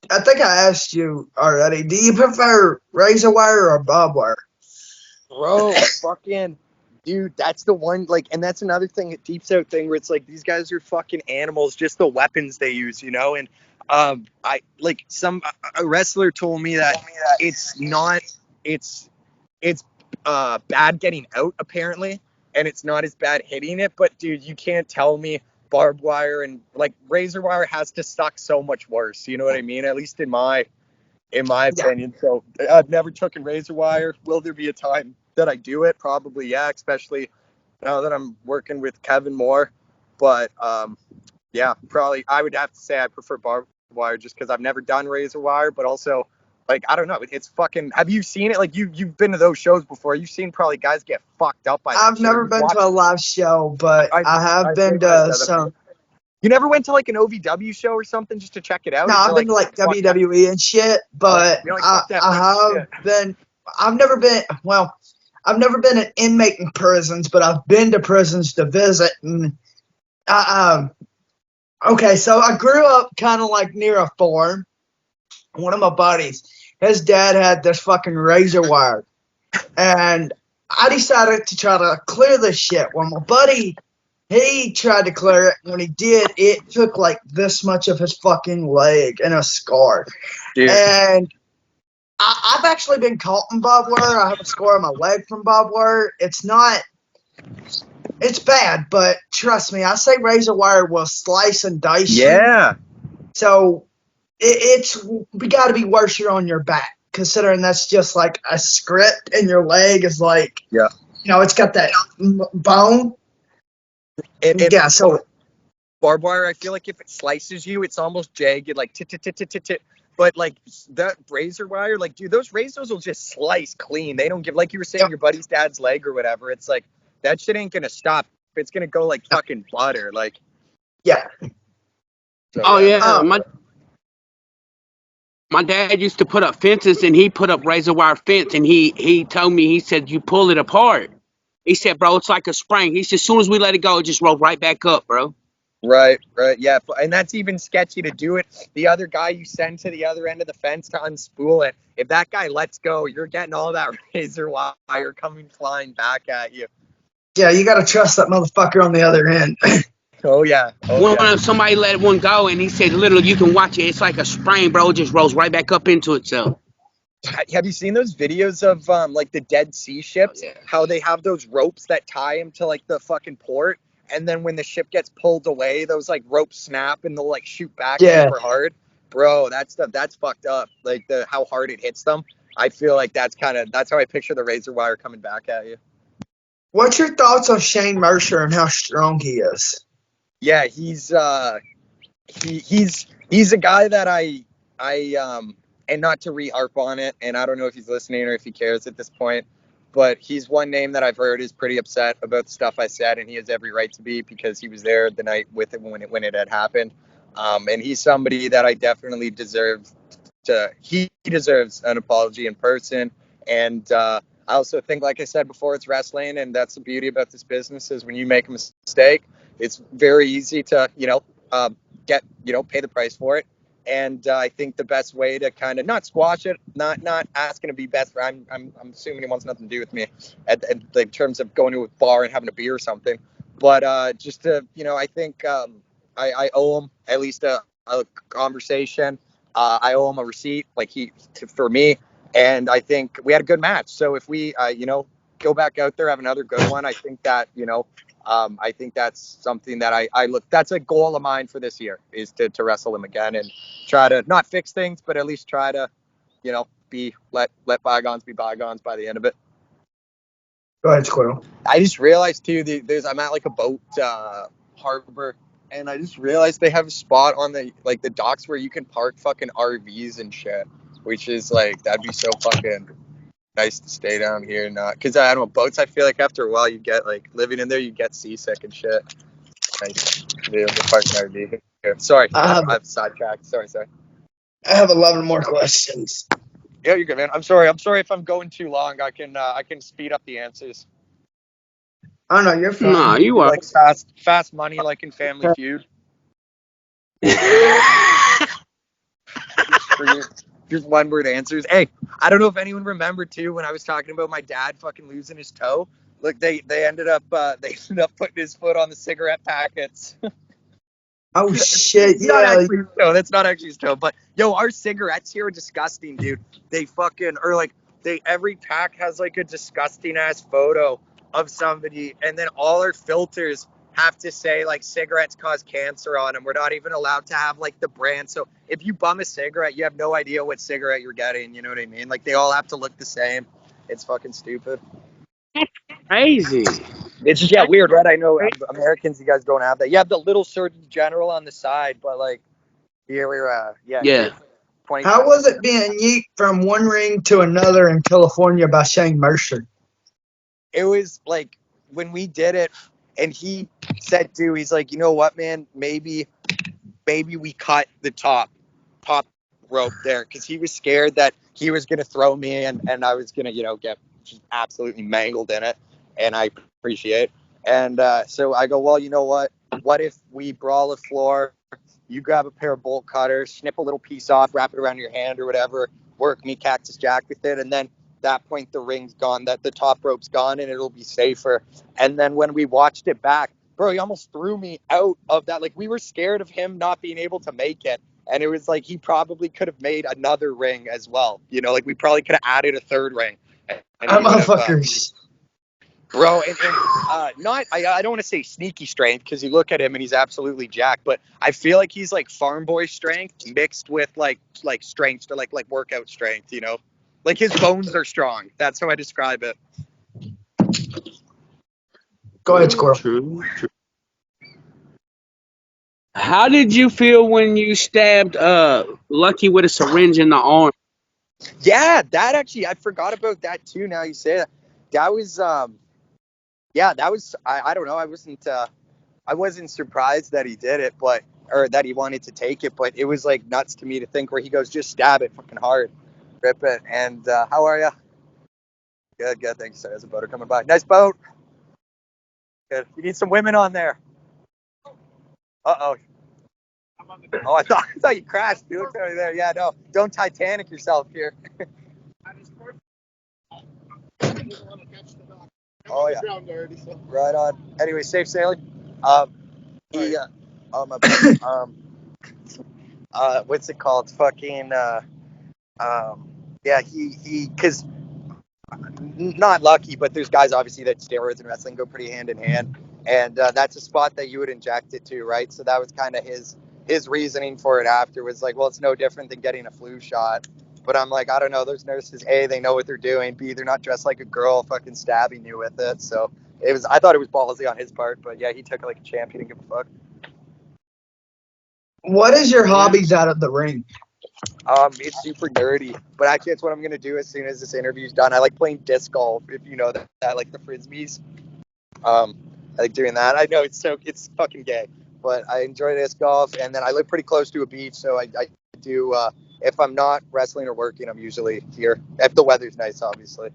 I think I asked you already. Do you prefer razor wire or barbed wire?
Bro, fucking dude, that's the one, like, and that's another thing, a Deep South thing, where it's like these guys are fucking animals, just the weapons they use, you know. And I like a wrestler told me that it's not it's bad getting out apparently, and it's not as bad hitting it. But dude, you can't tell me barbed wire and like razor wire has to suck so much worse. You know what I mean? At least in my opinion. So I've never taken razor wire. Will there be a time that I do it? Probably, yeah, especially now that I'm working with Kevin more. But yeah, probably I would have to say I prefer barbed wire just because I've never done razor wire, but also like I don't know, it's fucking. Have you seen it? Like you've been to those shows before. You've seen probably guys get fucked up by that
I've
shit.
never been to a live show, but I have been
realized
to
that.
some.
You never went to like an OVW show or something just to check it out?
No, I've been to like WWE and shit, but
You're like,
I
fuck that
have
shit.
been. I've never been. Well, I've never been an inmate in prisons, but I've been to prisons to visit. And okay, so I grew up kind of like near a farm. One of my buddies, his dad had this fucking razor wire, and I decided to try to clear this shit. Well, my buddy, he tried to clear it. When he did, it took like this much of his fucking leg and a scar.
Dude.
And I've actually been caught in barbed wire. I have a scar on my leg from barbed wire. It's bad, but trust me, I say razor wire will slice and dice you.
Yeah.
So it's got to be worse you're on your back, considering that's just like a script and your leg is like,
Yeah.
you know, it's got that bone. Yeah, so
barbed wire, I feel like if it slices you, it's almost jagged, like tit. But like that razor wire, like dude, those razors will just slice clean. They don't give, like you were saying, your buddy's dad's leg or whatever. It's like that shit ain't gonna stop. It's gonna go like fucking butter. Like
yeah.
So,
Oh yeah, my dad used to put up fences, and he put up razor wire fence, and he told me, he said, you pull it apart. He said, bro, it's like a spring. He said, as soon as we let it go, it just rolled right back up, bro.
Right, yeah, and that's even sketchy to do it. The other guy you send to the other end of the fence to unspool it, if that guy lets go, you're getting all that razor wire coming flying back at you.
Yeah, you gotta trust that motherfucker on the other end.
Oh yeah.
Somebody let one go, and he said, literally, you can watch it. It's like a spring, bro. It just rolls right back up into itself.
Have you seen those videos of like the Dead Sea ships?
Oh, yeah.
How they have those ropes that tie them to like the fucking port, and then when the ship gets pulled away, those like ropes snap and they'll like shoot back super hard. Bro, that's fucked up. Like how hard it hits them. I feel like that's how I picture the razor wire coming back at you.
What's your thoughts on Shane Mercer and how strong he is?
Yeah, he's a guy that I and not to re-harp on it, and I don't know if he's listening or if he cares at this point, but he's one name that I've heard is pretty upset about the stuff I said, and he has every right to be because he was there the night with it when it had happened. And he's somebody that I definitely he deserves an apology in person. And I also think, like I said before, it's wrestling, and that's the beauty about this business is when you make a mistake, it's very easy to, pay the price for it. And I think the best way to kind of not squash it, not asking to be best friend. I'm assuming he wants nothing to do with me, in terms of going to a bar and having a beer or something. But just to, I think I owe him at least a conversation. I owe him a receipt, like for me, and I think we had a good match. So if we, go back out there, have another good one, I think that, I think that's something that I look. That's a goal of mine for this year, is to wrestle him again and try to not fix things, but at least try to, be let bygones be bygones by the end of it.
Go ahead, Squirrel.
I just realized too, I'm at like a boat harbor, and I just realized they have a spot on the docks where you can park fucking RVs and shit, which is like, that'd be so fucking nice to stay down here, not because I don't know, boats. I feel like after a while you get like living in there, you get seasick and shit. Nice to be able to park an RV here. Sorry, I've sidetracked. Sorry.
I have 11 more questions.
Yeah, you're good, man. I'm sorry if I'm going too long. I can speed up the answers.
Oh no, you're fine.
No, you are.
Like fast money, like in Family Feud. Just one word answers. Hey, I don't know if anyone remembered too when I was talking about my dad fucking losing his toe. Look, they ended up putting his foot on the cigarette packets.
Oh shit!
Not
Yeah.
actually his toe. That's not actually his toe. But yo, our cigarettes here are disgusting, dude. They fucking every pack has like a disgusting ass photo of somebody, and then all our filters have to say like cigarettes cause cancer on them. We're not even allowed to have like the brand. So if you bum a cigarette, you have no idea what cigarette you're getting. You know what I mean? Like they all have to look the same. It's fucking stupid.
Crazy.
It's just weird, right? I know Americans, you guys don't have that. You have the little Surgeon General on the side, but like here we're
Yeah.
How was it being yeet from one ring to another in California by Shane Mercer?
It was like when we did it, and he said too, he's like, you know what, man, maybe we cut the top rope there, because he was scared that he was gonna throw me and I was gonna get just absolutely mangled in it, and I appreciate. And so I go, well, you know what if we brawl the floor, you grab a pair of bolt cutters, snip a little piece off, wrap it around your hand or whatever, work me Cactus Jack with it, and then that point the ring's gone, that the top rope's gone, and it'll be safer. And then when we watched it back, bro, he almost threw me out of that. Like, we were scared of him not being able to make it. And it was like, he probably could have made another ring as well. Like we probably could have added a third ring. And
Motherfuckers.
Bro, and not, I don't want to say sneaky strength, because you look at him and he's absolutely jacked, but I feel like he's like farm boy strength mixed with like strength, or like workout strength, like his bones are strong. That's how I describe it.
Go ahead, Squirrel.
True. How did you feel when you stabbed Lucky with a syringe in the arm?
Yeah, that actually, I forgot about that too. Now you say that. That was that was, I don't know, I wasn't surprised that he did it, or that he wanted to take it, but it was like nuts to me to think where he goes, just stab it fucking hard, rip it. And how are you? Good, thanks. There's a boater coming by. Nice boat. Good. You need some women on there. Uh-oh. Oh, I thought you crashed, dude. Over there. Yeah, no, don't Titanic yourself here. Oh yeah. Right on. Anyway, safe sailing. What's it called? Fucking because not Lucky, but there's guys obviously that steroids and wrestling go pretty hand in hand, and that's a spot that you would inject it to, right? So that was kind of his reasoning for it after, was like, well, it's no different than getting a flu shot. But I'm like, I don't know, those nurses, A, they know what they're doing, B, they're not dressed like a girl fucking stabbing you with it. So I thought it was ballsy on his part, but yeah, he took it like a champ. He didn't give a fuck.
What is your hobbies out of the ring?
It's super nerdy, but actually it's what I'm gonna do as soon as this interview's done. I like playing disc golf, if you know that like the frisbees. I like doing that. I know it's fucking gay, but I enjoy disc golf, and then I live pretty close to a beach, so I do. If I'm not wrestling or working, I'm usually here. If the weather's nice, obviously.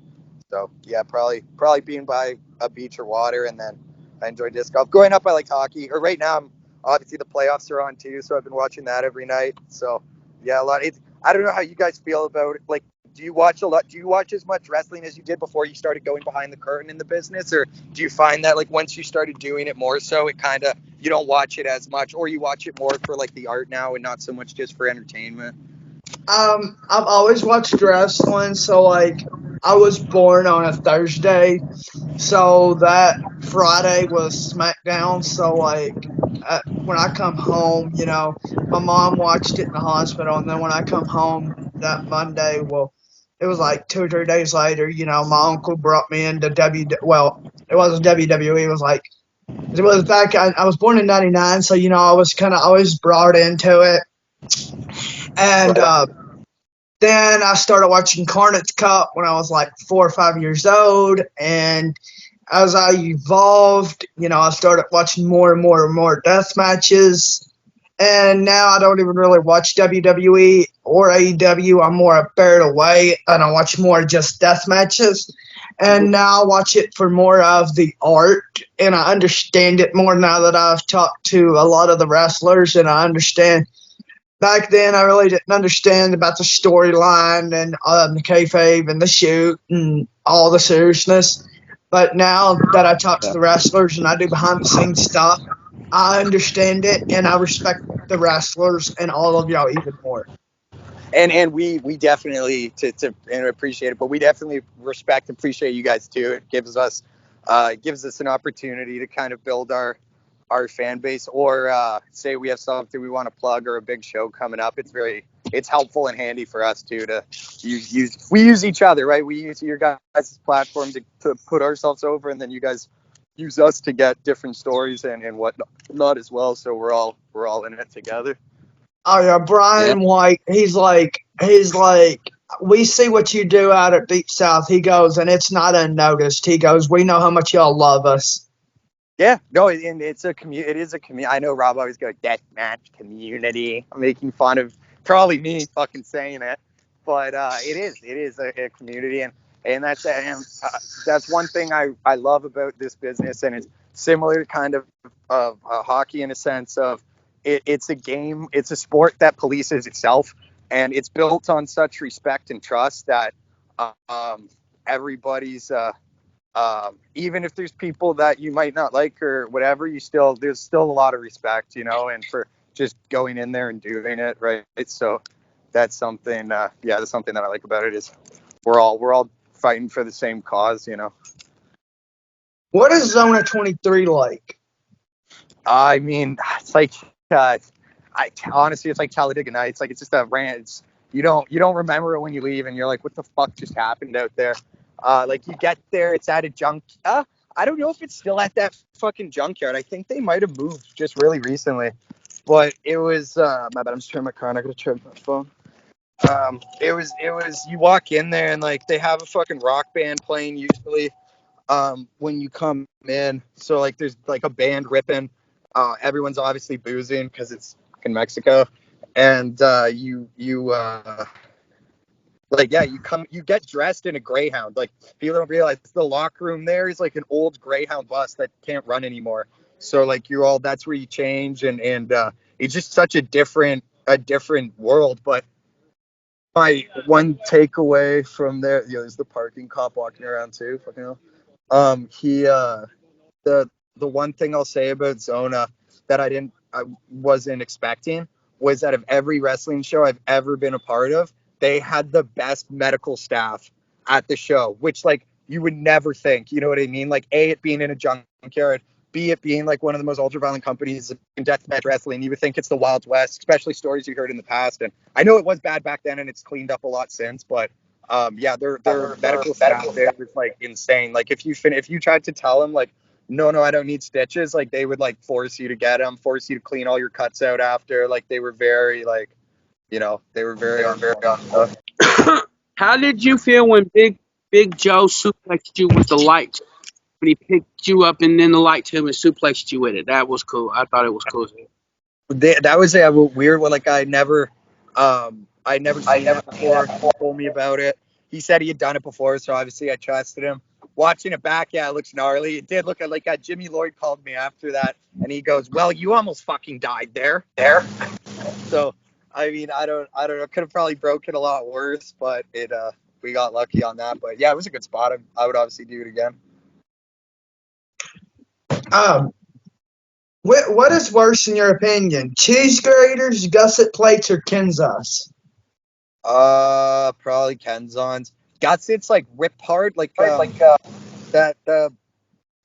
So yeah, probably being by a beach or water, and then I enjoy disc golf. Growing up, I liked hockey. Or right now, obviously the playoffs are on too, so I've been watching that every night. So Yeah, a lot. I don't know how you guys feel about it. Like, do you watch a lot? Do you watch as much wrestling as you did before you started going behind the curtain in the business, or do you find that like once you started doing it more so, it kind of you don't watch it as much, or you watch it more for like the art now and not so much just for entertainment?
I've always watched wrestling, so like I was born on a Thursday, so that Friday was SmackDown. So like when I come home, my mom watched it in the hospital, and then when I come home that Monday, well, it was like 2 or 3 days later. My uncle brought me into Well, it wasn't WWE. It was like it was back. I was born in '99, so I was kind of always brought into it, and
Right.
then I started watching Carnage Cup when I was like 4 or 5 years old, and as I evolved, I started watching more and more and more death matches. And now I don't even really watch WWE or AEW. I'm more a Barrett away, and I watch more just death matches. And now I watch it for more of the art, and I understand it more now that I've talked to a lot of the wrestlers, and I understand. Back then, I really didn't understand about the storyline and the kayfabe and the shoot and all the seriousness. But now that I talk to the wrestlers and I do behind the scenes stuff, I understand it and I respect the wrestlers and all of y'all even more.
And we definitely to and appreciate it, but we definitely respect and appreciate you guys too. It gives us an opportunity to kind of build our fan base, or say we have something we want to plug or a big show coming up. It's helpful and handy for us too to use each other, right? We use your guys' platform to put ourselves over, and then you guys use us to get different stories and whatnot as well. So we're all in it together.
Oh yeah, Brian White, he's like, we see what you do out at Deep South. He goes, and it's not unnoticed. He goes, we know how much y'all love us.
Yeah, no, and it's a community. It is a community. I know Rob always goes deathmatch community. I'm making fun of probably me fucking saying it, but it is a community, and that's one thing I love about this business, and it's similar to kind of hockey in a sense of it's a game, it's a sport that polices itself, and it's built on such respect and trust that everybody's. Even if there's people that you might not like or whatever, there's still a lot of respect, and for just going in there and doing it, right? So that's something, that's something that I like about it is we're all fighting for the same cause.
What is Zona 23 like?
I mean, it's like, honestly, it's like Talladega Nights. Like it's just a rant. You don't remember it when you leave, and you're like, what the fuck just happened out there? Like you get there, it's at a junk. I don't know if it's still at that fucking junkyard. I think they might have moved just really recently, but it was. My bad. I'm just turning my car. I'm not gonna turn my phone. It was. You walk in there and like they have a fucking rock band playing usually. When you come in, so like there's like a band ripping. Everyone's obviously boozing because it's in Mexico, and you get dressed in a Greyhound. Like people don't realize the locker room there is like an old Greyhound bus that can't run anymore. So like that's where you change, and it's just such a different world. But my one takeaway from there, there's the parking cop walking around too. Fucking hell. He the one thing I'll say about Zona that I wasn't expecting was that of every wrestling show I've ever been a part of, they had the best medical staff at the show, which like you would never think. You know what I mean? Like A, it being in a junkyard, B, it being like one of the most ultra violent companies in deathmatch wrestling. You would think it's the Wild West, especially stories you heard in the past. And I know it was bad back then, and it's cleaned up a lot since. But their medical staff there was like insane. Like if you tried to tell them like, no, I don't need stitches, like they would like force you to get them, force you to clean all your cuts out after. Like they were very like, they were very on stuff.
How did you feel when Big Joe suplexed you with the light? When he picked you up and then the light to him and suplexed you with it? That was cool. I thought it was cool.
That was a weird one. Like I never seen that before. He told me about it. He said he had done it before, so obviously I trusted him. Watching it back, yeah, it looks gnarly. It did look like Jimmy Lloyd called me after that, and he goes, "Well, you almost fucking died there." So I mean, I don't know. Could have probably broken a lot worse, but we got lucky on that. But yeah, it was a good spot. I would obviously do it again.
Um, what is worse in your opinion? Cheese graters, gusset plates, or Kenzas?
Probably Kenzon's. Gutsits like rip hard, like that the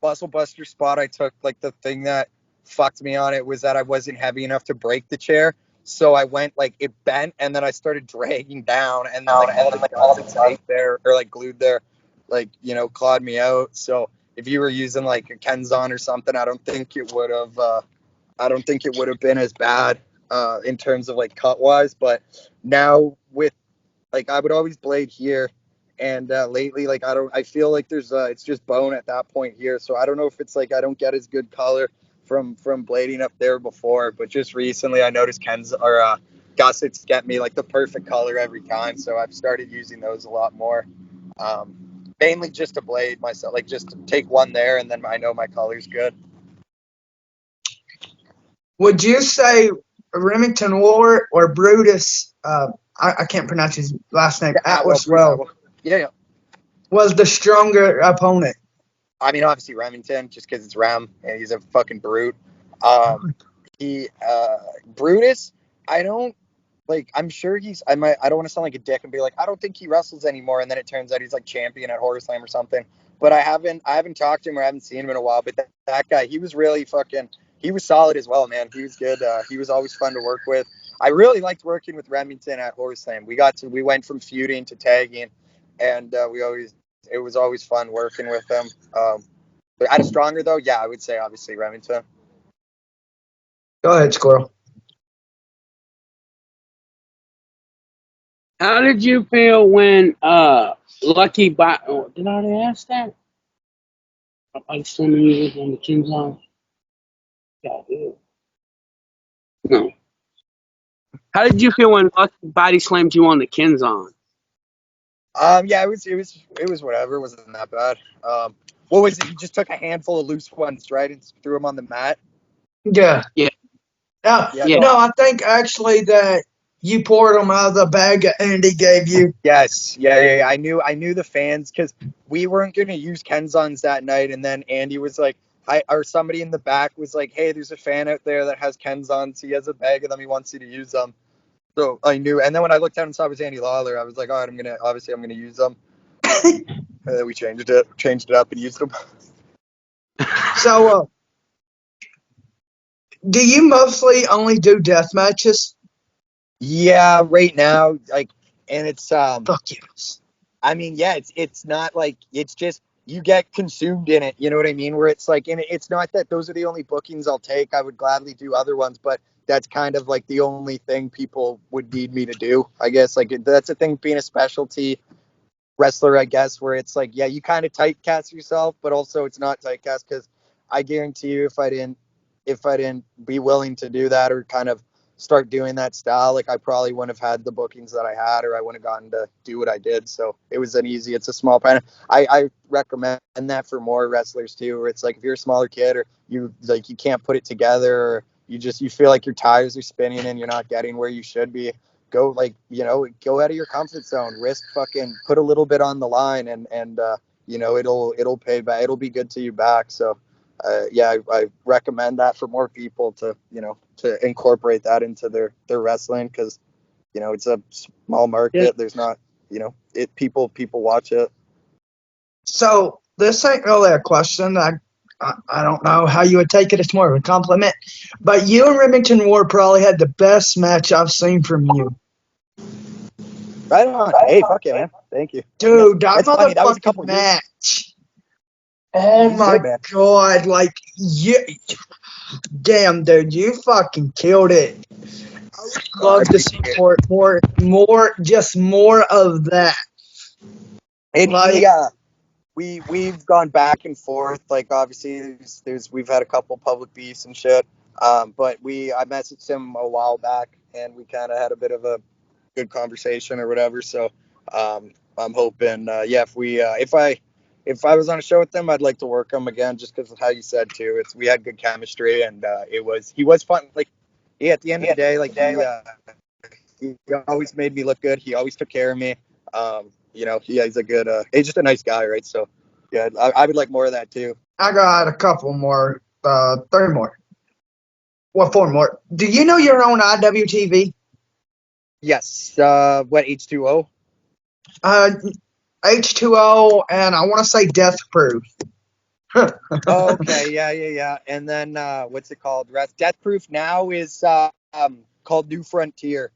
muscle buster spot I took. Like the thing that fucked me on it was that I wasn't heavy enough to break the chair. So I went like it bent, and then I started dragging down, and then like all the gussets stayed there or like glued there, like clawed me out. So if you were using like a Kenzon or something, I don't think it would have. I don't think it would have been as bad in terms of like cut wise. But now with like I would always blade here, and lately like I feel like there's it's just bone at that point here. So I don't know if it's like I don't get as good color from blading up there before, but just recently I noticed gussets get me like the perfect color every time. So I've started using those a lot more. Mainly just to blade myself, like just to take one there, and then I know my color's good.
Would you say Remington War or Brutus? I can't pronounce his last name. Atwell
Yeah.
was the stronger opponent.
I mean, obviously Remington, just because it's Rem and he's a fucking brute. Brutus, I don't like. I'm sure I don't want to sound like a dick and be like, I don't think he wrestles anymore. And then it turns out he's like champion at Horror Slam or something. But I haven't talked to him or I haven't seen him in a while. But that guy, he was really he was solid as well, man. He was good. He was always fun to work with. I really liked working with Remington at Horror Slam. We went from feuding to tagging, and it was always fun working with him. But at a stronger though, yeah, I would say obviously Remington.
Go ahead, Squirrel.
How did you feel when Lucky by? Oh, did I already ask that? I was sending you on the King's line. Yeah, I did. No. How did you feel when Lucky body slammed you on the Kenzon?
Yeah, it was whatever. It wasn't that bad. What was it? He just took a handful of loose ones, right, and threw them on the mat.
Yeah.
Yeah.
No, I think actually that you poured them out of the bag that Andy gave you.
Yes, yeah. I knew the fans because we weren't going to use Kenzons that night, and then Andy was like, or somebody in the back was like, hey, there's a fan out there that has Kenzons. He has a bag of them. He wants you to use them. So I knew, and then when I looked down and saw it was Andy Lawler, I was like, all right, I'm gonna use them. And then we changed it up and used them.
So, do you mostly only do death matches?
Yeah, right now, like, and it's
Fuck yes.
I mean, yeah, it's not like it's just you get consumed in it. You know what I mean? Where it's like, and it's not that those are the only bookings I'll take. I would gladly do other ones, but that's kind of like the only thing people would need me to do. I guess like that's the thing being a specialty wrestler, I guess, where it's like, yeah, you kind of typecast yourself, but also it's not typecast because I guarantee you, if I didn't be willing to do that or kind of start doing that style, like I probably wouldn't have had the bookings that I had, or I wouldn't have gotten to do what I did. So it's a small plan. I recommend that for more wrestlers too, where it's like if you're a smaller kid or you can't put it together, or you feel like your tires are spinning and you're not getting where you should be, go go out of your comfort zone, risk fucking put a little bit on the line, and it'll pay back. It'll be good to you back. So I recommend that for more people to incorporate that into their wrestling, because it's a small market. Yeah. There's not people watch it.
So this ain't really a question. I don't know how you would take it. It's more of a compliment. But you and Remington War probably had the best match I've seen from you.
Right on. Hey, fuck yeah, man. Thank you.
Dude, that motherfucking match. Oh my God. Like, damn, dude, you fucking killed it. I would love to support more of that.
And we've gone back and forth. Like, obviously, we've had a couple public beefs and shit. But I messaged him a while back, and we kind of had a bit of a good conversation or whatever. So, I'm hoping, if I was on a show with him, I'd like to work him again, just because of how you said too. We had good chemistry, and he was fun. Like, at the end of the day, like He always made me look good. He always took care of me. You know, he's a good. He's just a nice guy, right? So, yeah, I would like more of that too.
I got a couple more, 3 more. Well, 4 more. Do you know your own IWTV?
Yes. What H2O?
Uh, H2O, and I want to say Death Proof.
Oh, okay, yeah. And then what's it called? Death Proof now is called New Frontier.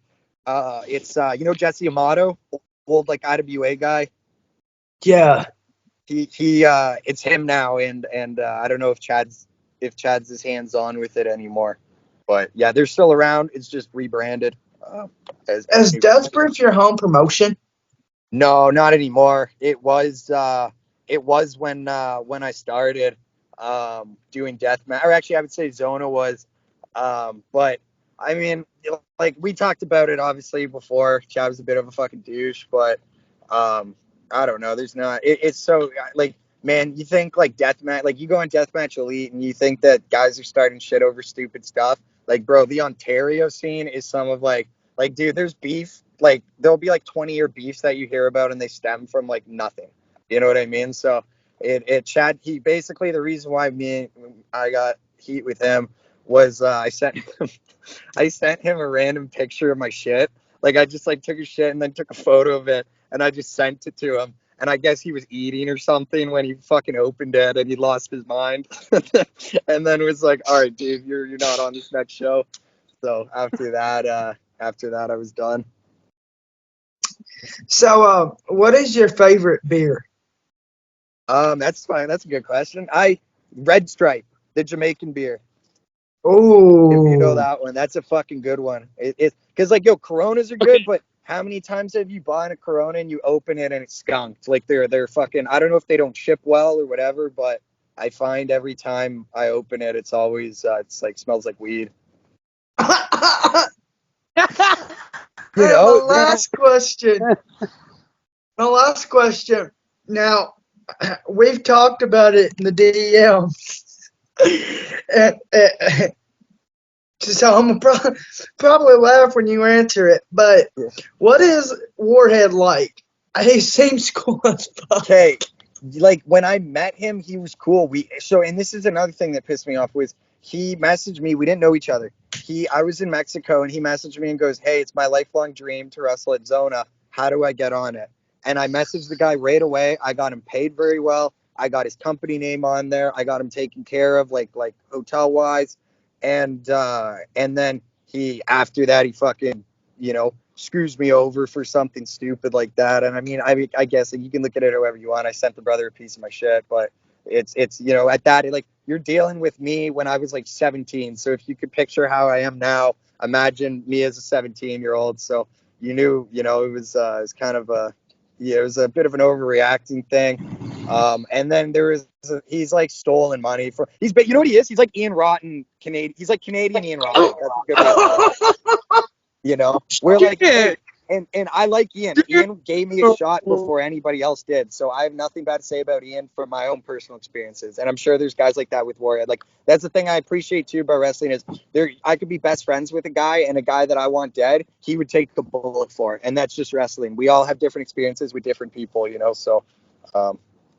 It's you know Jesse Amato, old like IWA guy.
Yeah.
He it's him now, and I don't know if Chad's his hands on with it anymore, but yeah, they're still around. It's just rebranded
Is
New.
Death Proof your home promotion?
No, not anymore. It was when I started doing deathmatch, or actually I would say Zona was, but I mean, like we talked about it obviously before. Chad was a bit of a fucking douche, but I don't know. There's not. It's so like, man, you think like deathmatch, like you go on Deathmatch Elite and you think that guys are starting shit over stupid stuff. Like, bro, the Ontario scene is some of like, dude, there's beef. Like, there'll be like 20-year beefs that you hear about, and they stem from like nothing. You know what I mean? So Chad, he basically the reason why I got heat with him was I sent him a random picture of my shit. Like, I just like took a shit and then took a photo of it, and I just sent it to him. And I guess he was eating or something when he fucking opened it, and he lost his mind. And then was like, "All right, dude, you're not on this next show." So after that, I was done.
So, what is your favorite beer?
That's fine. That's a good question. Red Stripe, the Jamaican beer. If you know
Oh,
that one, that's a fucking good one. It's because like, yo, Coronas are good, but how many times have you bought a Corona and you open it and it's skunked? Like they're fucking. I don't know if they don't ship well or whatever, but I find every time I open it, it's always it's like smells like weed. You
hey,
know,
my last question. My last question. Now, we've talked about it in the DM. And, so I'm gonna probably laugh when you answer it. But what is Warhead like? He seems cool as fuck.
okay, like when I met him, he was cool. And this is another thing that pissed me off was he messaged me. We didn't know each other. I was in Mexico and he messaged me and goes, "Hey, it's my lifelong dream to wrestle at Zona. How do I get on it?" And I messaged the guy right away. I got him paid very well. I got his company name on there. I got him taken care of, like hotel wise, and then after that he fucking screws me over for something stupid like that. And I mean, I guess you can look at it however you want. I sent the brother a piece of my shit, but it's at that, like, you're dealing with me when I was like 17. So if you could picture how I am now, imagine me as a 17-year-old. So you knew, it was kind of it was a bit of an overreacting thing. And then he's like stolen money but you know what he is? He's like Ian Rotten Canadian. He's like Canadian Ian Rotten. That's a good way. We're like, hey, and I like Ian. Ian gave me a shot before anybody else did. So I have nothing bad to say about Ian from my own personal experiences. And I'm sure there's guys like that with Warhead. Like, that's the thing I appreciate too about wrestling is I could be best friends with a guy, and a guy that I want dead, he would take a bullet for it. And that's just wrestling. We all have different experiences with different people, so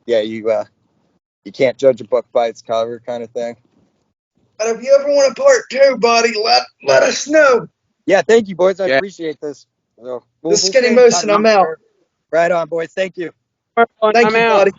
yeah, you can't judge a book by its cover kind of thing.
But if you ever want a part 2, buddy, let us know.
Yeah, thank you, boys. I appreciate this. So
This is Skinny Moose, and I'm out.
Right on, boys. Thank you.
Thank you, buddy.